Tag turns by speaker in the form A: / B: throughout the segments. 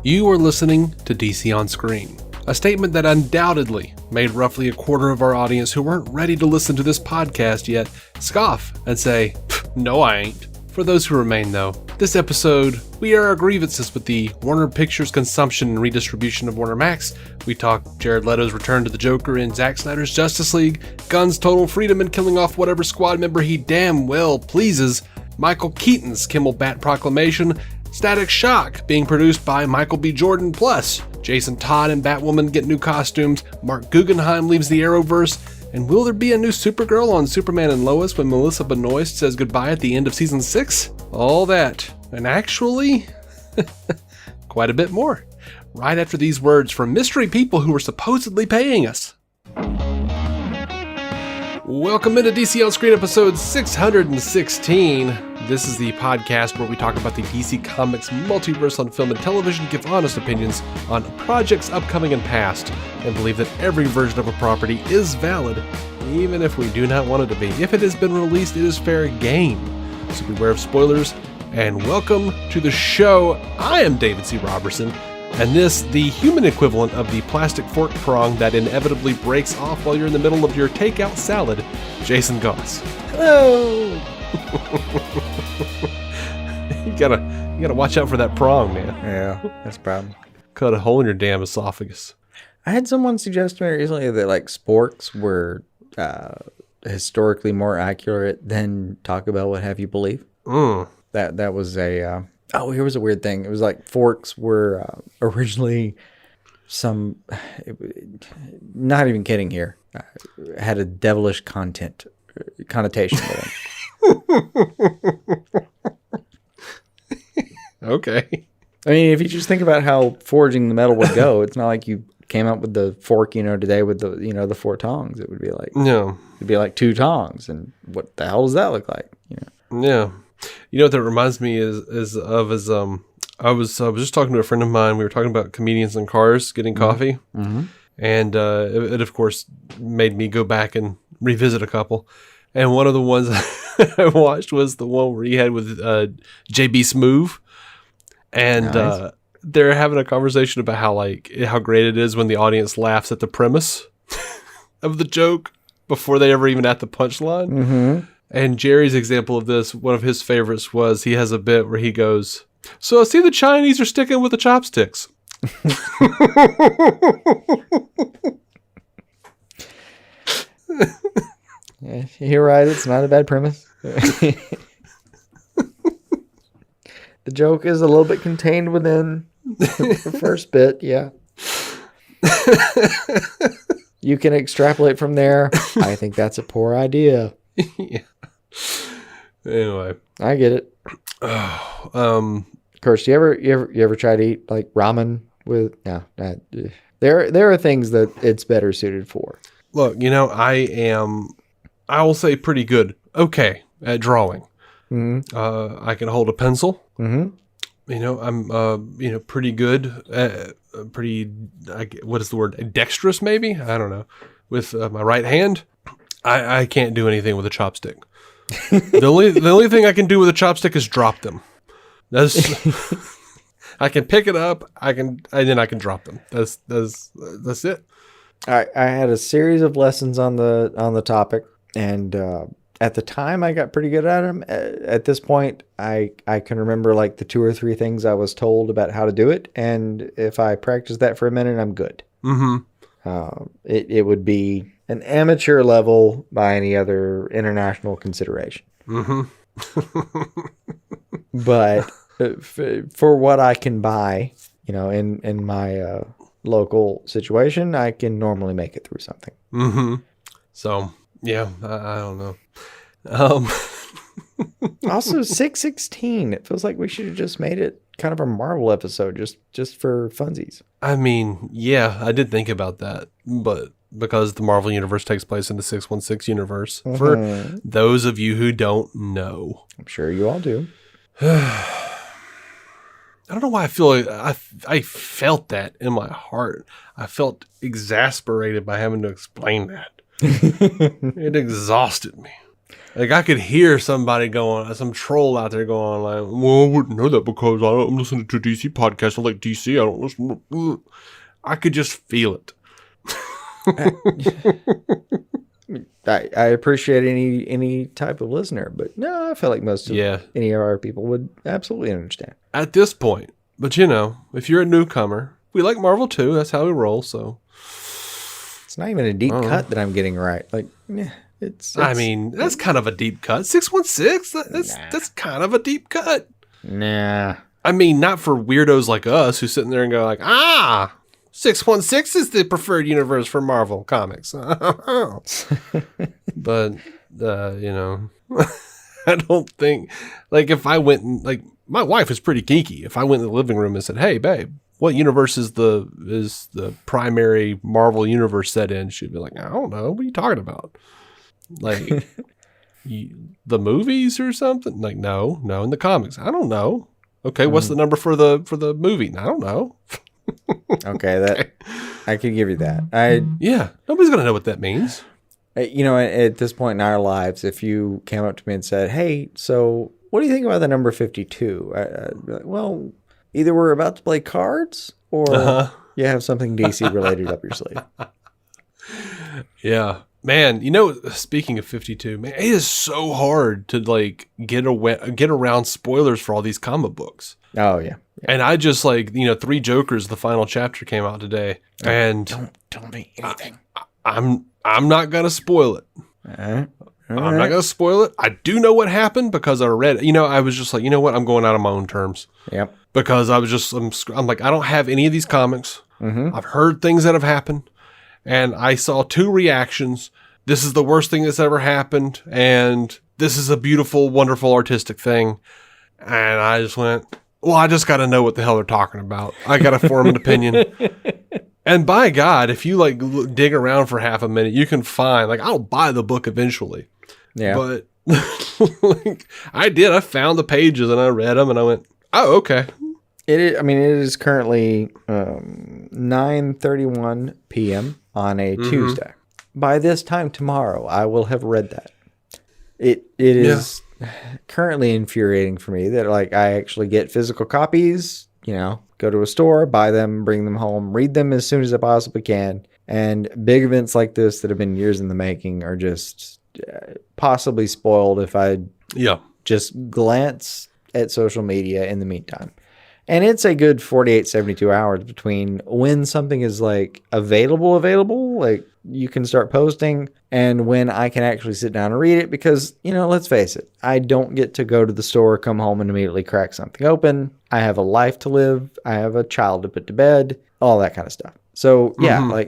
A: You are listening to DC On Screen, a statement that undoubtedly made roughly a quarter of our audience who weren't ready to listen to this podcast yet scoff and say, "No, I ain't." For those who remain, though, this episode, we air our grievances with the Warner Pictures consumption and redistribution of Warner Max. We talk Jared Leto's return to the Joker in Zack Snyder's Justice League, Gunn's total freedom in killing off whatever squad member he damn well pleases, Michael Keaton's Kimmel Bat Proclamation, Static Shock being produced by Michael B. Jordan, plus Jason Todd and Batwoman get new costumes, Marc Guggenheim leaves the Arrowverse, and will there be a new Supergirl on Superman and Lois when Melissa Benoist says goodbye at the end of season 6? All that, and actually, quite a bit more, right after these words from mystery people who were supposedly paying us. Welcome into DC On Screen episode 616. This is the podcast where we talk about the DC Comics multiverse on film and television, give honest opinions on projects upcoming and past, and believe that every version of a property is valid, even if we do not want it to be. If it has been released, it is fair game. So beware of spoilers, and welcome to the show. I am David C. Robertson, and this, the human equivalent of the plastic fork prong that inevitably breaks off while you're in the middle of your takeout salad, Jason Goss.
B: Hello!
A: You gotta watch out for that prong, man.
B: Yeah, that's a problem.
A: Cut a hole in your damn esophagus.
B: I had someone suggest to me recently that like sporks were historically more accurate than Taco Bell would have you believe. That was a here was a weird thing. It was like forks were originally not even kidding here, had a devilish connotation with them.
A: Okay.
B: I mean, if you just think about how forging the metal would go, it's not like you came up with the fork, today with the, the 4 tongs. It would be like,
A: no,
B: it'd be like 2 tongs. And what the hell does that look like?
A: Yeah. You know what that reminds me is I was just talking to a friend of mine. We were talking about comedians in cars getting coffee. Mm-hmm. And it, of course, made me go back and revisit a couple. And one of the ones I watched was the one where he had with JB Smoove. And nice. They're having a conversation about how great it is when the audience laughs at the premise of the joke before they ever even at the punchline. Mm-hmm. And Jerry's example of this, one of his favorites was he has a bit where he goes, "So I see the Chinese are sticking with the chopsticks."
B: Yeah, you're right. It's not a bad premise. The joke is a little bit contained within the first bit. Yeah. You can extrapolate from there. I think that's a poor idea.
A: Yeah. Anyway,
B: I get it. Of course, you ever try to eat like ramen with? No, there are things that it's better suited for.
A: Look, I will say pretty good. Okay, at drawing. Mm-hmm. I can hold a pencil. Mm-hmm. I'm pretty good. What is the word? Dexterous, maybe? I don't know. With my right hand, I can't do anything with a chopstick. The only thing I can do with a chopstick is drop them. I can pick it up. And then I can drop them. That's it.
B: I had a series of lessons on the topic, and at the time I got pretty good at them. At this point, I can remember like the 2 or 3 things I was told about how to do it, and if I practice that for a minute, I'm good. Mm-hmm. It would be an amateur level by any other international consideration. Mm-hmm. But for what I can buy, in my local situation, I can normally make it through something.
A: Mm-hmm. So, yeah, I don't know.
B: Also, 616. It feels like we should have just made it kind of a Marvel episode just for funsies.
A: I mean, yeah, I did think about that, but because the Marvel universe takes place in the 616 universe, mm-hmm. For those of you who don't know.
B: I'm sure you all do.
A: I don't know why I feel like I felt that in my heart. I felt exasperated by having to explain that. It exhausted me. Like, I could hear somebody going, some troll out there going like, well, I wouldn't know that because I'm listening to DC podcasts. I like DC. I don't listen. I could just feel it.
B: I appreciate any type of listener, but no, I feel like most of any of our people would absolutely understand.
A: At this point, but you know, if you're a newcomer, we like Marvel too. That's how we roll. So
B: it's not even a deep cut that I'm getting right. Like, it's
A: I mean, that's kind of a deep cut. 616. That's kind of a deep cut.
B: Nah.
A: I mean, not for weirdos like us who sit in there and go like, 616 is the preferred universe for Marvel comics. But, you know, I don't think, like, if I went and, like, my wife is pretty geeky. If I went in the living room and said, hey, babe, what universe is the primary Marvel universe set in? She'd be like, I don't know. What are you talking about? Like, the movies or something? Like, no, in the comics. I don't know. Okay, what's the number for the movie? I don't know.
B: Okay, I could give you that.
A: Nobody's gonna know what that means.
B: You know, at this point in our lives, if you came up to me and said, "Hey, so what do you think about the number 52?" I'd be like, well, either we're about to play cards, or you have something DC related up your sleeve.
A: Yeah, man. You know, speaking of 52, man, it is so hard to like get around spoilers for all these comic books.
B: Oh yeah.
A: And I just like, you know, Three Jokers, the final chapter came out today, and
B: don't tell me anything.
A: I'm not gonna spoil it.
B: I'm
A: not gonna spoil it. I do know what happened because I read it. You know, I was just like, you know what, I'm going out on my own terms.
B: Yep.
A: Because I was just, I'm like, I don't have any of these comics.
B: Mm-hmm.
A: I've heard things that have happened, and I saw two reactions. This is the worst thing that's ever happened, and this is a beautiful, wonderful, artistic thing. And I just went, well, I just got to know what the hell they're talking about. I got to form an opinion. And by God, if you like dig around for half a minute, you can find, like, I'll buy the book eventually.
B: Yeah.
A: But like, I did. I found the pages and I read them and I went, oh, okay.
B: It is currently 9:31 p.m. on a Tuesday. By this time tomorrow, I will have read that. It is currently infuriating for me that like I actually get physical copies, you know, go to a store, buy them, bring them home, read them as soon as I possibly can. And big events like this that have been years in the making are just possibly spoiled if I just glance at social media in the meantime. And it's a good 48, 72 hours between when something is like available, like you can start posting, and when I can actually sit down and read it because, you know, let's face it, I don't get to go to the store, come home and immediately crack something open. I have a life to live. I have a child to put to bed, all that kind of stuff. So yeah,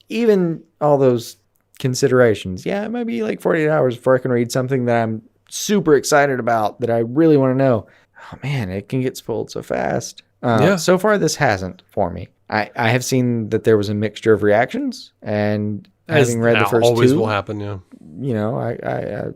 B: even all those considerations, it might be like 48 hours before I can read something that I'm super excited about that I really want to know. Oh man, it can get spoiled so fast. So far, this hasn't for me. I have seen that there was a mixture of reactions, and having read the first two,
A: always will happen. Yeah,
B: you know, I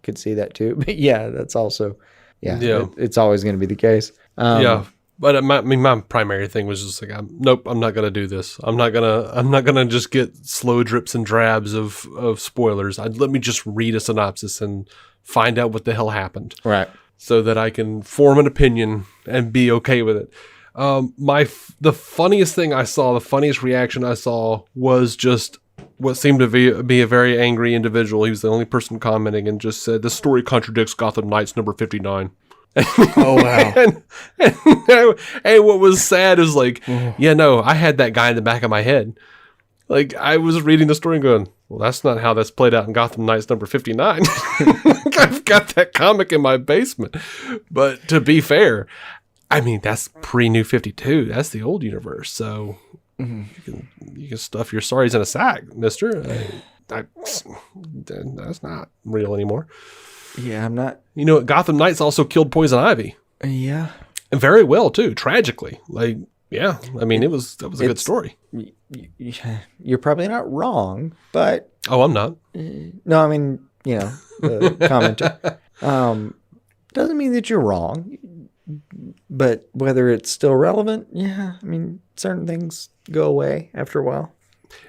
B: could see that too. But yeah, that's also it's always going to be the case.
A: But my primary thing was just like, I'm not going to do this. I'm not gonna just get slow drips and drabs of spoilers. Let me just read a synopsis and find out what the hell happened.
B: Right.
A: So that I can form an opinion and be okay with it. The funniest thing I saw, the funniest reaction I saw was just what seemed to be a very angry individual. He was the only person commenting and just said, "The story contradicts Gotham Knights number 59."
B: Oh, wow.
A: and what was sad is like, I had that guy in the back of my head. Like, I was reading the story and going, well, that's not how that's played out in Gotham Knights number 59. I've got that comic in my basement. But to be fair, I mean, that's pre-New 52. That's the old universe. So you can stuff your sorries in a sack, mister. That's not real anymore.
B: Yeah, I'm not.
A: You know, Gotham Knights also killed Poison Ivy.
B: Yeah.
A: And very well, too, tragically. Like, yeah, I mean, that was a good story.
B: You're probably not wrong, but...
A: Oh, I'm not.
B: No, I mean, you know, the commenter. Doesn't mean that you're wrong, but whether it's still relevant, I mean, certain things go away after a while.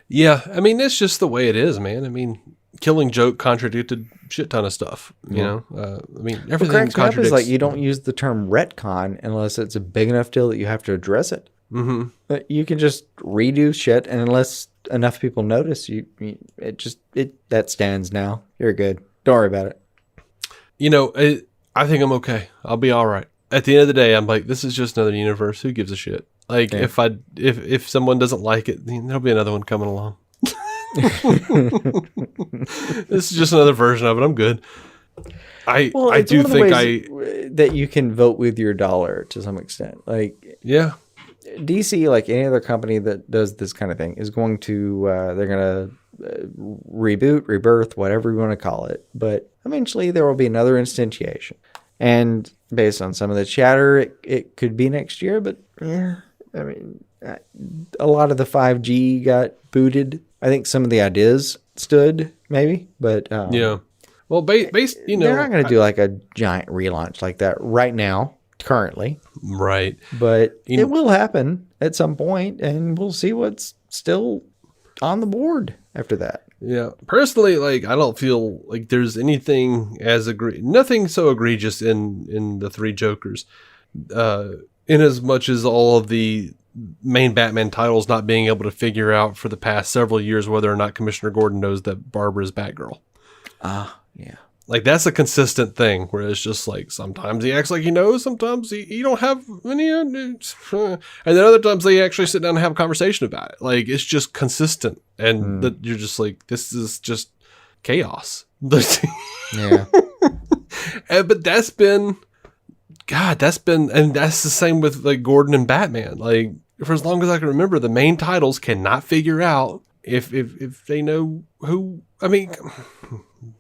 A: Yeah, I mean, it's just the way it is, man. I mean, Killing Joke contradicted shit ton of stuff. You know, I mean, everything
B: cracks me up
A: contradicts.
B: is like you don't use the term retcon unless it's a big enough deal that you have to address it.
A: Mm-hmm.
B: But you can just redo shit, and unless enough people notice, that stands now. You're good. Don't worry about it.
A: You know, I think I'm okay. I'll be all right. At the end of the day, I'm like, this is just another universe. Who gives a shit? Like, if someone doesn't like it, then there'll be another one coming along. This is just another version of it. I'm good. I do think
B: that you can vote with your dollar to some extent. Like,
A: yeah,
B: DC, like any other company that does this kind of thing, is going to they're going to reboot, rebirth, whatever you want to call it. But eventually, there will be another instantiation, and based on some of the chatter, it could be next year. But yeah, I mean, a lot of the 5G got booted. I think some of the ideas stood, maybe, but
A: yeah. Well, based, you know,
B: they're not going to do like a giant relaunch like that right now, currently.
A: Right.
B: But it will happen at some point, and we'll see what's still on the board after that.
A: Yeah. Personally, like, I don't feel like there's anything nothing so egregious in the Three Jokers, in as much as all of the main Batman titles not being able to figure out for the past several years whether or not Commissioner Gordon knows that Barbara's Batgirl.
B: Yeah.
A: Like, that's a consistent thing where it's just like, sometimes he acts like he knows, sometimes he don't have any, and then other times they actually sit down and have a conversation about it. Like, it's just consistent, and you're just like, this is just chaos.
B: Yeah.
A: But that's been, and that's the same with like Gordon and Batman. Like, for as long as I can remember, the main titles cannot figure out if they know who. I mean,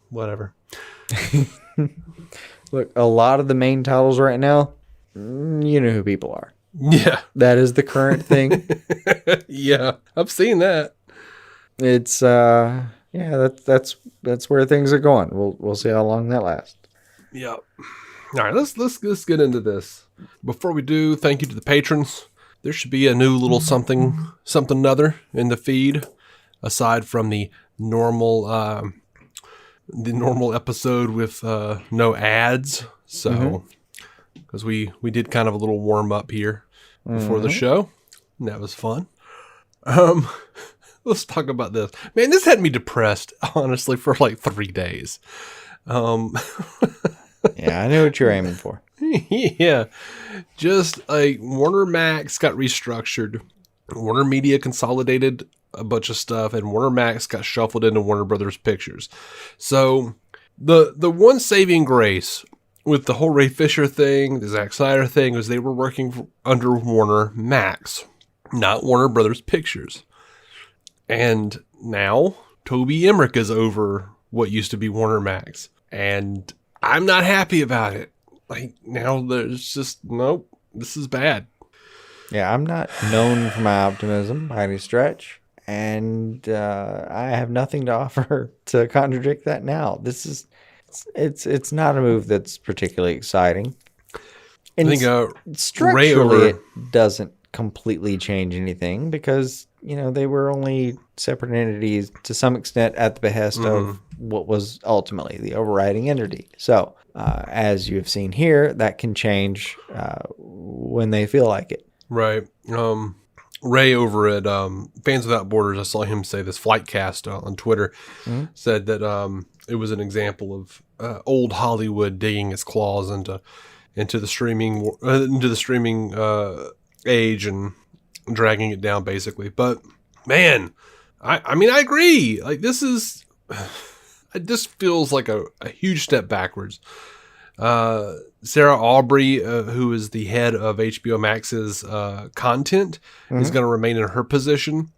A: whatever.
B: Look, a lot of the main titles right now, you know who people are.
A: Yeah,
B: that is the current thing.
A: Yeah, I've seen that.
B: It's that's where things are going. We'll see how long that lasts.
A: Yeah. All right, let's get into this. Before we do, thank you to the patrons. There should be a new little something other in the feed, aside from the normal episode with no ads. So, because we did kind of a little warm up here before the show, and that was fun. Let's talk about this. Man, this had me depressed, honestly, for like 3 days.
B: Yeah, I know what you're aiming for.
A: Yeah. Just like Warner Max got restructured. WarnerMedia consolidated a bunch of stuff, and Warner Max got shuffled into Warner Brothers Pictures. So the one saving grace with the whole Ray Fisher thing, the Zack Snyder thing, was they were working under Warner Max, not Warner Brothers Pictures. And now Toby Emmerich is over what used to be Warner Max. And I'm not happy about it. Like, now there's just, nope, this is bad.
B: Yeah, I'm not known for my optimism by any stretch. And I have nothing to offer to contradict that now. This is, it's not a move that's particularly exciting. And
A: I think
B: structurally, it doesn't completely change anything because, you know, they were only separate entities to some extent at the behest of what was ultimately the overriding entity. So, as you have seen here, that can change when they feel like it.
A: Right. Ray over at Fans Without Borders, I saw him say this, Flightcast on Twitter, said that it was an example of old Hollywood digging its claws into the streaming age and dragging it down, basically. But man, I mean, I agree. Like, this feels like a huge step backwards. Sarah Aubrey, who is the head of HBO Max's content, is going to remain in her position.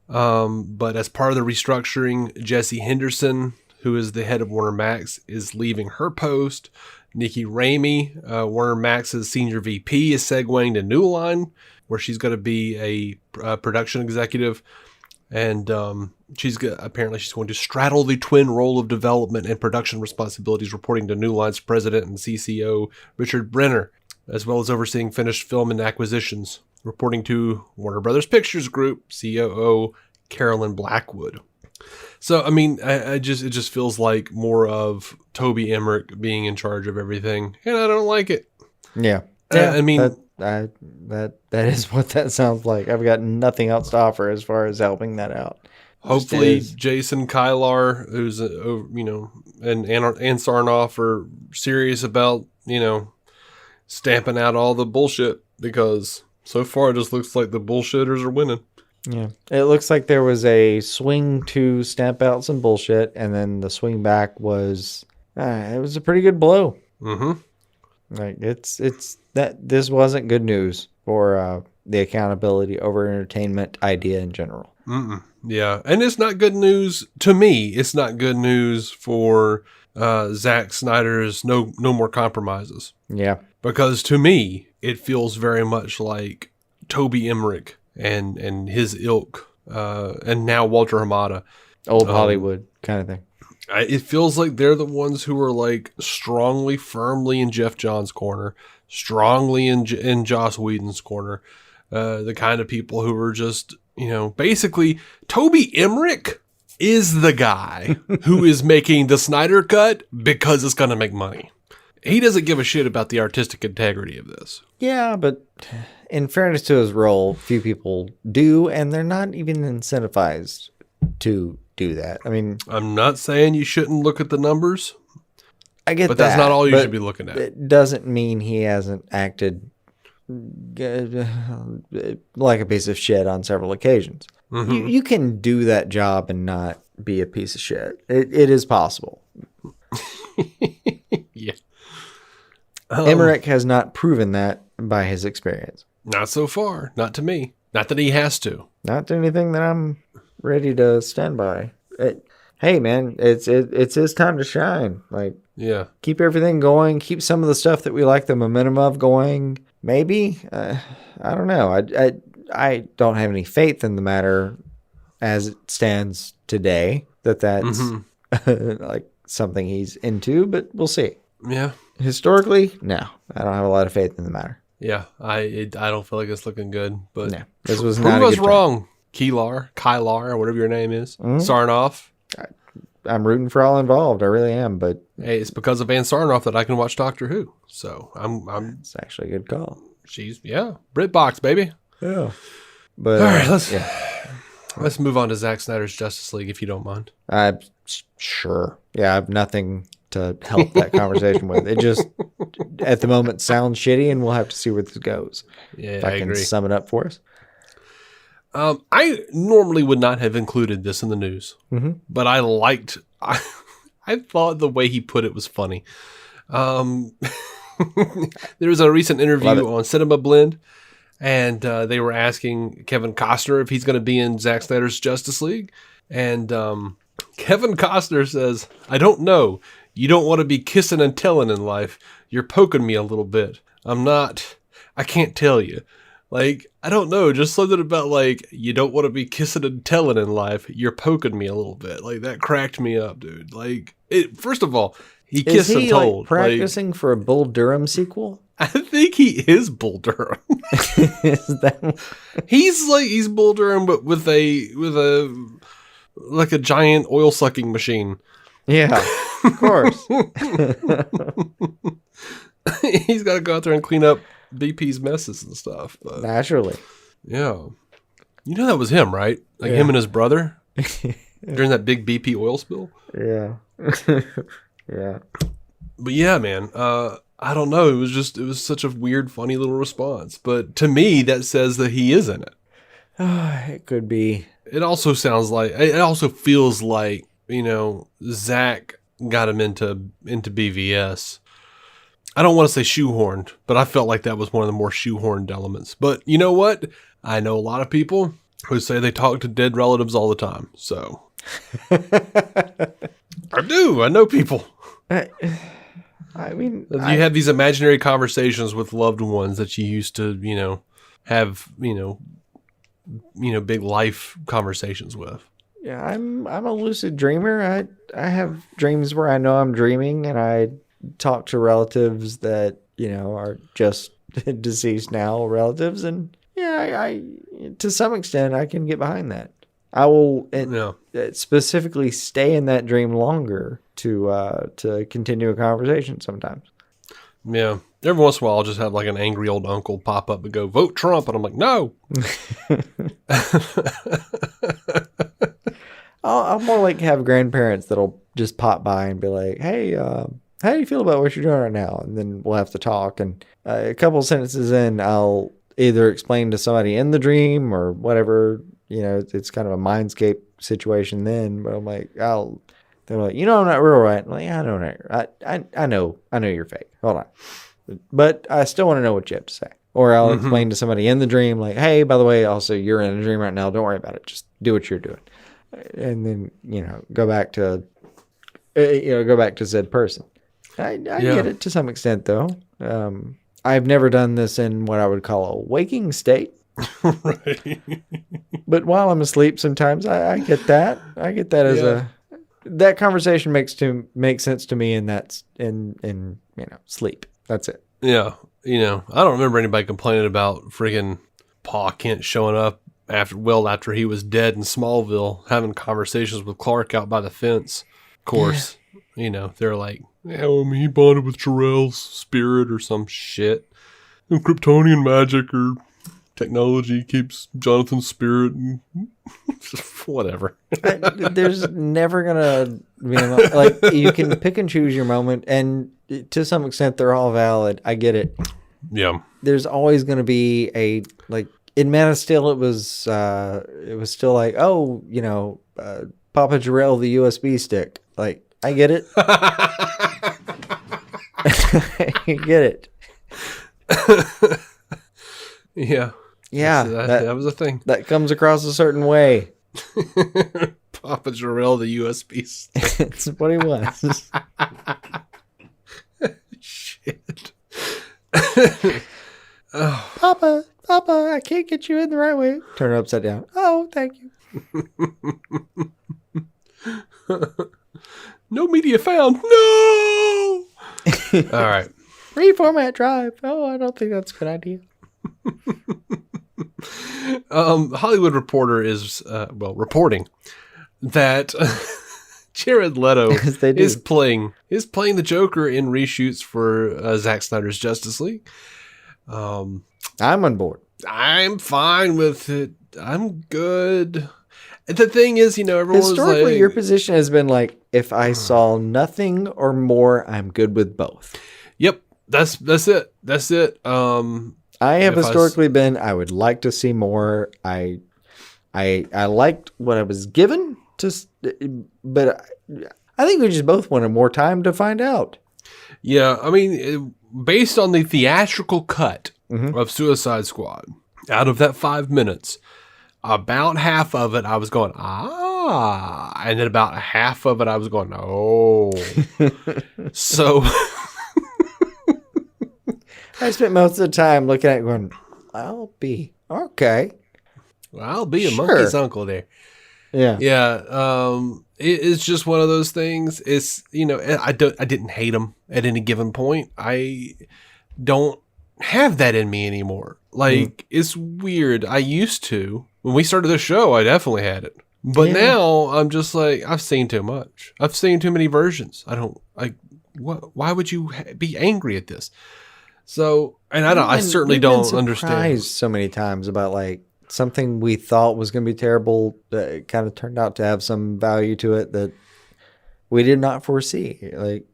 A: But as part of the restructuring, Jesse Henderson, who is the head of Warner Max, is leaving her post. Nikki Ramey, Warner Max's senior VP, is segueing to New Line, where she's going to be a production executive. And apparently she's going to straddle the twin role of development and production responsibilities, reporting to New Line's president and CCO, Richard Brenner, as well as overseeing finished film and acquisitions, reporting to Warner Brothers Pictures Group COO Carolyn Blackwood. So, I mean, it just feels like more of Toby Emmerich being in charge of everything, and I don't like it.
B: Yeah.
A: I mean,
B: that is what that sounds like. I've got nothing else to offer as far as helping that out.
A: hopefully Jason Kylar, who's, and Sarnoff are serious about, stamping out all the bullshit, because so far it just looks like the bullshitters are winning.
B: Yeah. It looks like there was a swing to stamp out some bullshit, and then the swing back was, it was a pretty good blow.
A: Mm-hmm.
B: Like it's that this wasn't good news for the accountability over entertainment idea in general.
A: Mm-mm. Yeah. And it's not good news to me. It's not good news for Zack Snyder's No More Compromises.
B: Yeah.
A: Because to me, it feels very much like Toby Emmerich and his ilk, and now Walter Hamada.
B: Old Hollywood kind of thing.
A: It feels like they're the ones who are like strongly, firmly in Jeff Johns' corner, strongly in Joss Whedon's corner. The kind of people who are just, basically Toby Emmerich is the guy who is making the Snyder cut because it's going to make money. He doesn't give a shit about the artistic integrity of this.
B: Yeah, but in fairness to his role, few people do, and they're not even incentivized to do that. I mean,
A: I'm not saying you shouldn't look at the numbers.
B: I get
A: but
B: that.
A: That's not all you should be looking at.
B: It doesn't mean he hasn't acted like a piece of shit on several occasions. Mm-hmm. You can do that job and not be a piece of shit. It is possible.
A: Yeah.
B: Emmerich has not proven that by his experience.
A: Not so far. Not to me. Not that he has to.
B: Not to anything that I'm ready to stand by. Hey, man, it's his time to shine. Like,
A: yeah,
B: keep everything going. Keep some of the stuff that we like the momentum of going. Maybe. I don't know. I don't have any faith in the matter as it stands today that's like something he's into, but we'll see.
A: Yeah.
B: Historically, no, I don't have a lot of faith in the matter.
A: Yeah, I don't feel like it's looking good. But
B: no, this was
A: prove
B: not.
A: us wrong, Kylar, or whatever your name is, Sarnoff.
B: I'm rooting for all involved. I really am. But
A: hey, it's because of Ann Sarnoff that I can watch Doctor Who. So I'm.
B: It's actually a good call.
A: She's BritBox baby.
B: Yeah. But
A: all right, let's move on to Zack Snyder's Justice League, if you don't mind.
B: Sure. Yeah, I have nothing to help that conversation with. It just, at the moment, sounds shitty, and we'll have to see where this goes.
A: Yeah,
B: if I can
A: agree.
B: Sum it up for us.
A: I normally would not have included this in the news, but I thought the way he put it was funny. There was a recent interview on Cinema Blend, and they were asking Kevin Costner if he's going to be in Zack Snyder's Justice League. And Kevin Costner says, "I don't know. You don't want to be kissing and telling in life. You're poking me a little bit. I can't tell you. Like, I don't know. Just something about, like, you don't want to be kissing and telling in life. You're poking me a little bit." Like, that cracked me up, dude. Like, first of all, he kissed and told.
B: Like, practicing for a Bull Durham sequel?
A: I think he is Bull Durham.
B: Is that...
A: He's Bull Durham, but with a giant oil sucking machine.
B: Yeah, of course.
A: He's got to go out there and clean up BP's messes and stuff. But,
B: naturally.
A: Yeah. That was him, right? Like him and his brother during that big BP oil spill.
B: Yeah. Yeah.
A: But yeah, man, I don't know. It was such a weird, funny little response. But to me, that says that he is in it.
B: It could be.
A: It also feels like, Zack got him into BVS. I don't want to say shoehorned, but I felt like that was one of the more shoehorned elements. But you know what? I know a lot of people who say they talk to dead relatives all the time. So I do. I know people.
B: I mean,
A: you have these imaginary conversations with loved ones that you used to, have, big life conversations with.
B: Yeah, I'm a lucid dreamer. I have dreams where I know I'm dreaming, and I talk to relatives that, are just deceased now relatives, and yeah, I to some extent I can get behind that. I will
A: Yeah.
B: specifically stay in that dream longer to continue a conversation sometimes.
A: Yeah. Every once in a while, I'll just have like an angry old uncle pop up and go, vote Trump. And I'm like, no.
B: I'll more like have grandparents that'll just pop by and be like, hey, how do you feel about what you're doing right now? And then we'll have to talk. And a couple sentences in, I'll either explain to somebody in the dream or whatever, it's kind of a mindscape situation then. But I'm like, they're like, I'm not real, right? I'm like, yeah, I know you're fake. Hold on. But I still want to know what you have to say. Or I'll explain to somebody in the dream, like, hey, by the way, also you're in a dream right now. Don't worry about it. Just do what you're doing. And then, go back to said person. I get it to some extent, though. I've never done this in what I would call a waking state.
A: Right.
B: But while I'm asleep, sometimes I get that. I get that as that conversation makes sense to me, and that's in sleep. That's it.
A: Yeah. I don't remember anybody complaining about friggin' Pa Kent showing up after he was dead in Smallville, having conversations with Clark out by the fence. Of course, they're like, he bonded with Jor-El's spirit or some shit. Kryptonian magic or technology keeps Jonathan's spirit. And whatever.
B: There's never gonna be like, you can pick and choose your moment, and to some extent they're all valid. I get it.
A: Yeah.
B: There's always gonna be in Man of Steel, it was still like, Papa Jor-El the USB stick. Like, I get it. I get it.
A: Yeah.
B: Yeah.
A: That was a thing.
B: That comes across a certain way.
A: Papa Jor-El the USB stick.
B: That's what he was.
A: Shit.
B: Oh. Papa, I can't get you in the right way. Turn it upside down. Oh, thank you.
A: No media found. No! All right.
B: Reformat drive. Oh, I don't think that's a good idea.
A: Hollywood Reporter is, reporting that Jared Leto is playing the Joker in reshoots for Zack Snyder's Justice League.
B: I'm on board.
A: I'm fine with it. I'm good. The thing is, everyone's
B: historically,
A: like,
B: your position has been like, if I saw nothing or more, I'm good with both.
A: Yep, that's it. That's it.
B: I have historically been, I would like to see more. I liked what I was given but I think we just both wanted more time to find out.
A: Yeah, I mean, based on the theatrical cut of Suicide Squad, out of that 5 minutes, about half of it I was going, and then about half of it I was going, oh. So
B: I spent most of the time looking at it going, I'll be okay.
A: Well, I'll be a monkey's uncle there.
B: Yeah.
A: Yeah. It's just one of those things. It's, I didn't hate him at any given point. I don't have that in me anymore. Like, it's weird. I used to. When we started the show, I definitely had it. But now I'm just like, I've seen too much. I've seen too many versions. Why would you be angry at this? So, and I certainly don't understand.
B: So many times about like something we thought was going to be terrible that kind of turned out to have some value to it that we did not foresee. Like,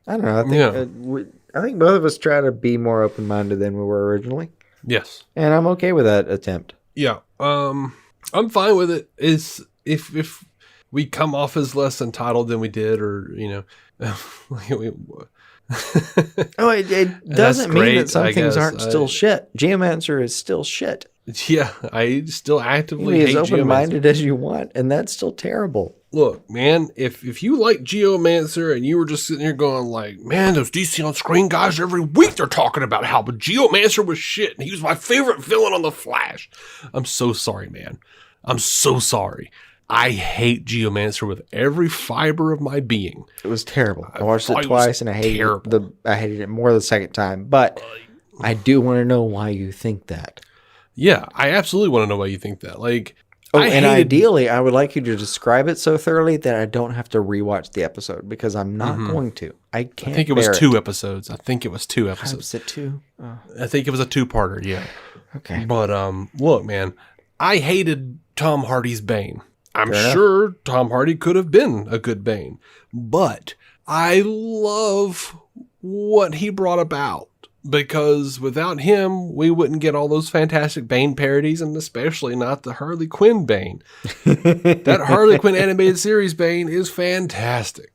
B: I don't know. I think both of us try to be more open-minded than we were originally.
A: Yes.
B: And I'm okay with that attempt.
A: Yeah. I'm fine with it. Is if we come off as less entitled than we did, or
B: it doesn't mean that some things aren't still shit. Geomancer is still shit.
A: Yeah, I still actively
B: hate
A: Geomancer.
B: Be as open-minded as you want, and that's still terrible.
A: Look, man, if you like Geomancer and you were just sitting here going like, man, those DC on Screen guys, every week they're talking about how Geomancer was shit and he was my favorite villain on The Flash. I'm so sorry, man. I'm so sorry. I hate Geomancer with every fiber of my being.
B: It was terrible. I watched it twice and I hated it. I hated it more the second time. But I do want to know why you think that.
A: Yeah, I absolutely want to know why you think that. Like,
B: Ideally, I would like you to describe it so thoroughly that I don't have to rewatch the episode, because I'm not going to. I can't.
A: I think it was 2 episodes. I think it was 2 episodes.
B: Was it 2? Oh.
A: I think it was a 2-parter. Yeah.
B: Okay.
A: But look, man, I hated Tom Hardy's Bane. I'm sure Tom Hardy could have been a good Bane, but I love what he brought about, because without him, we wouldn't get all those fantastic Bane parodies, and especially not the Harley Quinn Bane. That Harley Quinn animated series Bane is fantastic.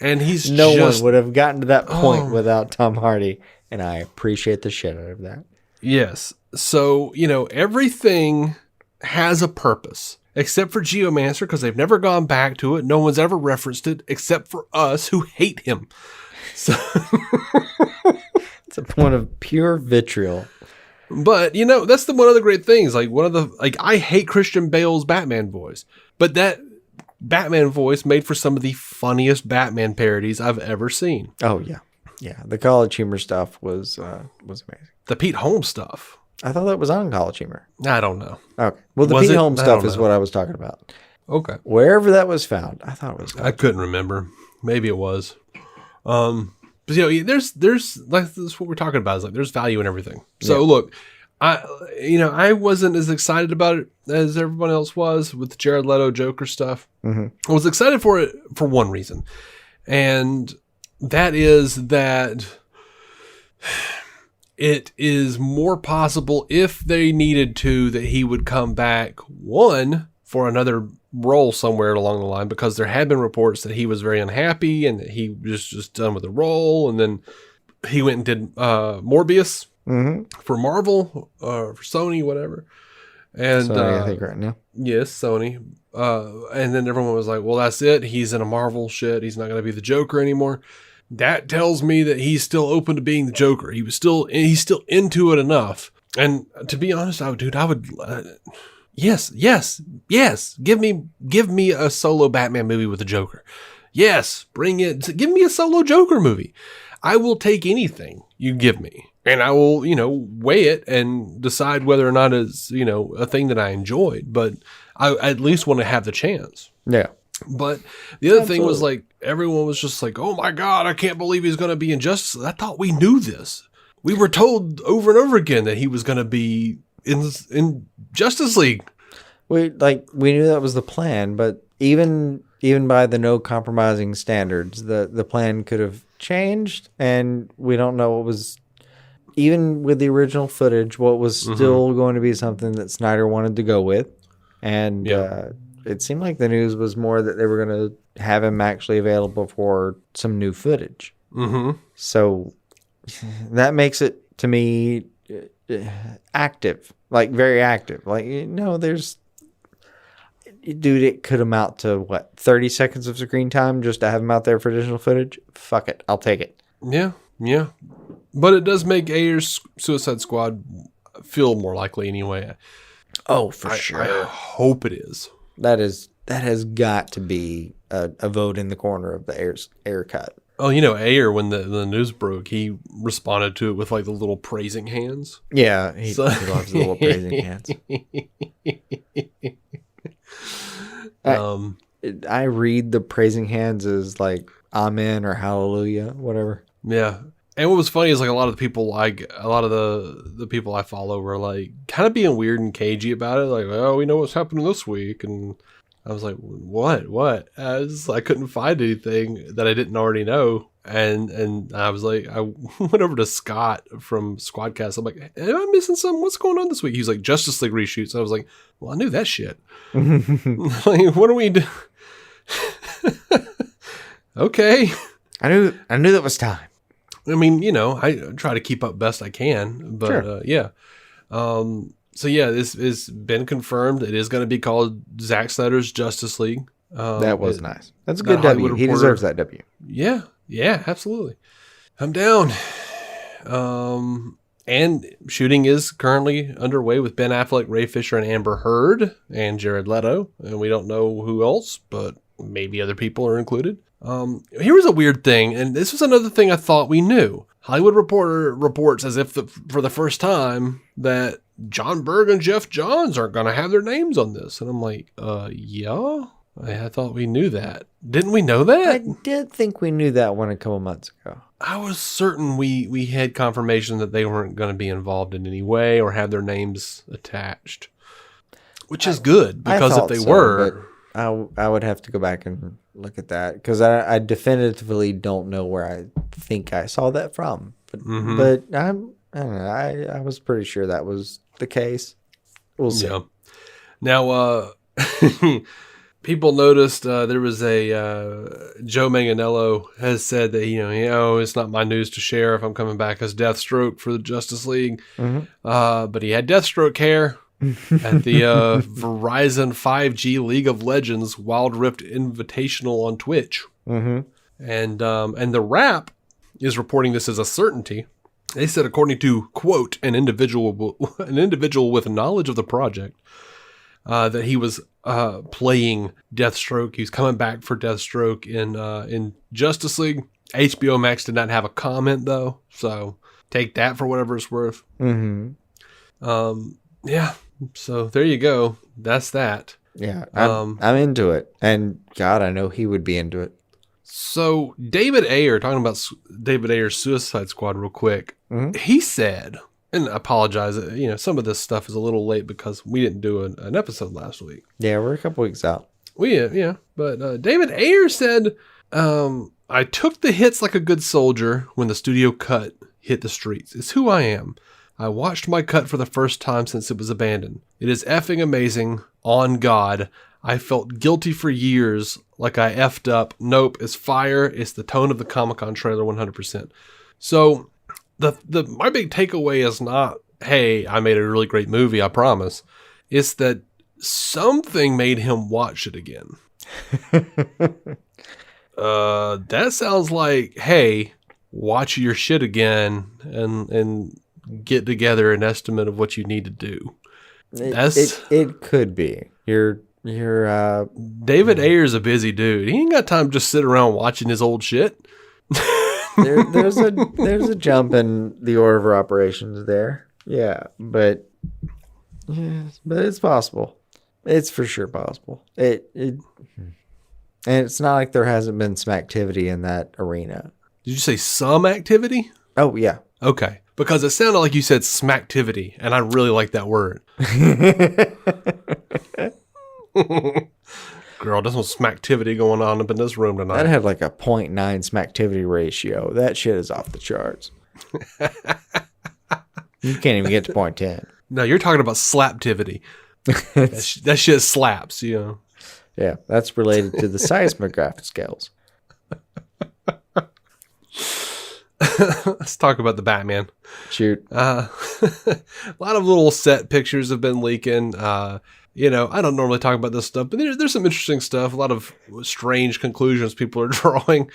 A: And he's
B: no one would have gotten to that point without Tom Hardy, and I appreciate the shit out of that.
A: Yes. So, everything has a purpose, except for Geomancer, because they've never gone back to it. No one's ever referenced it, except for us who hate him. So
B: it's a point of pure vitriol.
A: But, that's one of the great things. I hate Christian Bale's Batman voice, but that Batman voice made for some of the funniest Batman parodies I've ever seen.
B: Oh, yeah. Yeah. The College Humor stuff was amazing.
A: The Pete Holmes stuff.
B: I thought that was on College Humor.
A: I don't know.
B: Okay. Well, the Pete Holmes stuff is what I was talking about.
A: Okay.
B: Wherever that was found, I thought it was.
A: I couldn't remember. Maybe it was. But there's like, this is what we're talking about, is like there's value in everything. So look, I wasn't as excited about it as everyone else was with the Jared Leto Joker stuff. Mm-hmm. I was excited for it for one reason, and that is that it is more possible, if they needed to, that he would come back, one, for another role somewhere along the line, because there had been reports that he was very unhappy and that he was just done with the role. And then he went and did Morbius for Marvel, for Sony, whatever. And
B: Sony, I think right now.
A: Yes, Sony. And then everyone was like, well, that's it. He's in a Marvel shit. He's not going to be the Joker anymore. That tells me that he's still open to being the Joker. He's still into it enough. And to be honest, I would, yes. Give me a solo Batman movie with the Joker. Yes, bring it. Give me a solo Joker movie. I will take anything you give me, and I will, weigh it and decide whether or not it's, a thing that I enjoyed. But I at least want to have the chance.
B: Yeah.
A: But the other thing was, like, everyone was just like, oh my God, I can't believe he's going to be in Justice. I thought we knew this. We were told over and over again that he was going to be in Justice League.
B: We knew that was the plan, but even by the no compromising standards, the plan could have changed, and we don't know what was, even with the original footage, what was still going to be something that Snyder wanted to go with. And it seemed like the news was more that they were going to have him actually available for some new footage. Mm-hmm. So that makes it, to me, active, like very active. Like, there's, dude, it could amount to 30 seconds of screen time just to have him out there for additional footage. Fuck it, I'll take it.
A: Yeah. But it does make Ayer's Suicide Squad feel more likely anyway.
B: Oh, for sure.
A: I hope it is.
B: That has got to be a vote in the corner of the Ayer cut.
A: Oh, Ayer, when the news broke, he responded to it with like the little praising hands.
B: Yeah, he loves the little praising hands. I read the praising hands as like amen or hallelujah, whatever.
A: Yeah. And what was funny is like a lot of the people, the people I follow were like kind of being weird and cagey about it. Like, oh, we know what's happening this week. And I was like, what? I couldn't find anything that I didn't already know. And I was like, I went over to Scott from Squadcast. I'm like, am I missing something? What's going on this week? He was like, Justice League reshoots. And I was like, well, I knew that shit. Like, what do we do? Okay.
B: I knew that was time.
A: I mean, I try to keep up best I can, but sure. Yeah. So yeah, this has been confirmed. It is going to be called Zack Snyder's Justice League.
B: That was nice. That's a good W. He deserves that W.
A: Yeah, absolutely. I'm down. And shooting is currently underway with Ben Affleck, Ray Fisher, and Amber Heard, and Jared Leto. And we don't know who else, but maybe other people are included. Here was a weird thing, and this was another thing I thought we knew. Hollywood Reporter reports as if for the first time that John Berg and Jeff Johns aren't going to have their names on this. And I'm like, yeah? I thought we knew that. Didn't we know that?
B: I did think we knew that one a couple months ago.
A: I was certain we had confirmation that they weren't going to be involved in any way or have their names attached. Which is good, because if they were...
B: I would have to go back and look at that, because I definitively don't know where I think I saw that from. But I don't know, I was pretty sure that was the case. We'll see. Yeah.
A: Now, people noticed there was a Joe Manganiello has said that it's not my news to share if I'm coming back as Deathstroke for the Justice League, but he had Deathstroke hair at the Verizon 5G League of Legends Wild Rift Invitational on Twitch, and the Wrap is reporting this as a certainty. They said, according to quote an individual with knowledge of the project, that he was playing Deathstroke. He was coming back for Deathstroke in Justice League. HBO Max did not have a comment though, so take that for whatever it's worth. Yeah. So there you go. That's that.
B: Yeah, I'm into it, and God, I know he would be into it.
A: So David Ayer, talking about David Ayer's Suicide Squad real quick, he said, and I apologize, some of this stuff is a little late because we didn't do an episode last week.
B: Yeah, we're a couple weeks out.
A: But David Ayer said, I took the hits like a good soldier when the studio cut hit the streets. It's who I am. I watched my cut for the first time since it was abandoned. It is effing amazing. On God. I felt guilty for years, like I effed up. Nope, it's fire. It's the tone of the Comic-Con trailer 100%. So my big takeaway is not, hey, I made a really great movie, I promise. It's that something made him watch it again. That sounds like, hey, watch your shit again and get together an estimate of what you need to do.
B: It could be. You're
A: David Ayer's a busy dude. He ain't got time to just sit around watching his old shit.
B: there's a jump in the order of operations there. Yeah, but it's possible. It's for sure possible. And it's not like there hasn't been some activity in that arena.
A: Did you say some activity?
B: Oh, yeah.
A: Okay. Because it sounded like you said smacktivity, and I really like that word. Girl, there's some smacktivity going on up in this room tonight.
B: That had like a 0.9 smacktivity ratio. That shit is off the charts. You can't even get to 0.10.
A: No, you're talking about slaptivity. that shit slaps,
B: Yeah, that's related to the seismograph scales.
A: Let's talk about the Batman.
B: Shoot.
A: A lot of little set pictures have been leaking. I don't normally talk about this stuff, but there's some interesting stuff. A lot of strange conclusions people are drawing.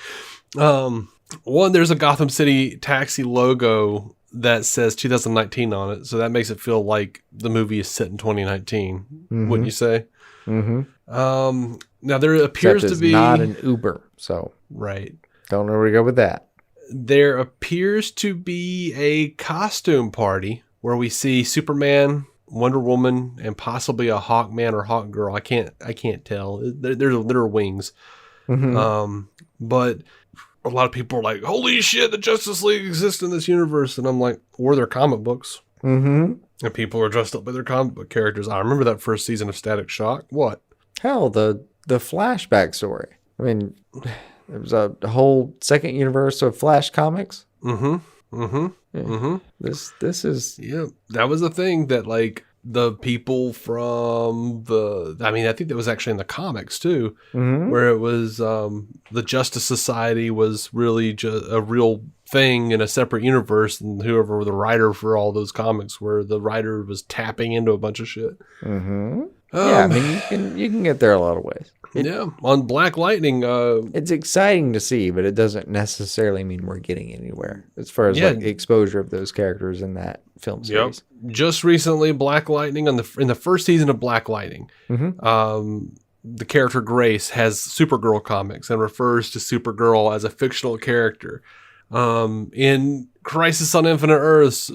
A: One, there's a Gotham City taxi logo that says 2019 on it. So that makes it feel like the movie is set in 2019. Wouldn't you say? Now there appears to be
B: not an Uber. So
A: right.
B: Don't know where to go with that.
A: There appears to be a costume party where we see Superman, Wonder Woman, and possibly a Hawkman or Hawkgirl. I can't tell. There are wings. But a lot of people are like, holy shit, the Justice League exists in this universe. And I'm like, or they're comic books. And people are dressed up by their comic book characters. I remember that first season of Static Shock. What? Hell,
B: the flashback story. I mean... There was a whole second universe of Flash comics. This is...
A: Yeah, that was the thing that, like, the people from I think that was actually in the comics, too, where it was the Justice Society was really just a real thing in a separate universe, and whoever the writer for all those comics were, the writer was tapping into a bunch of shit.
B: Yeah, I mean, you can get there a lot of ways.
A: On Black Lightning,
B: it's exciting to see, but it doesn't necessarily mean we're getting anywhere as far as like exposure of those characters in that film series.
A: Just recently, Black Lightning in the first season of Black Lightning, the character Grace has Supergirl comics and refers to Supergirl as a fictional character. In Crisis on Infinite Earths,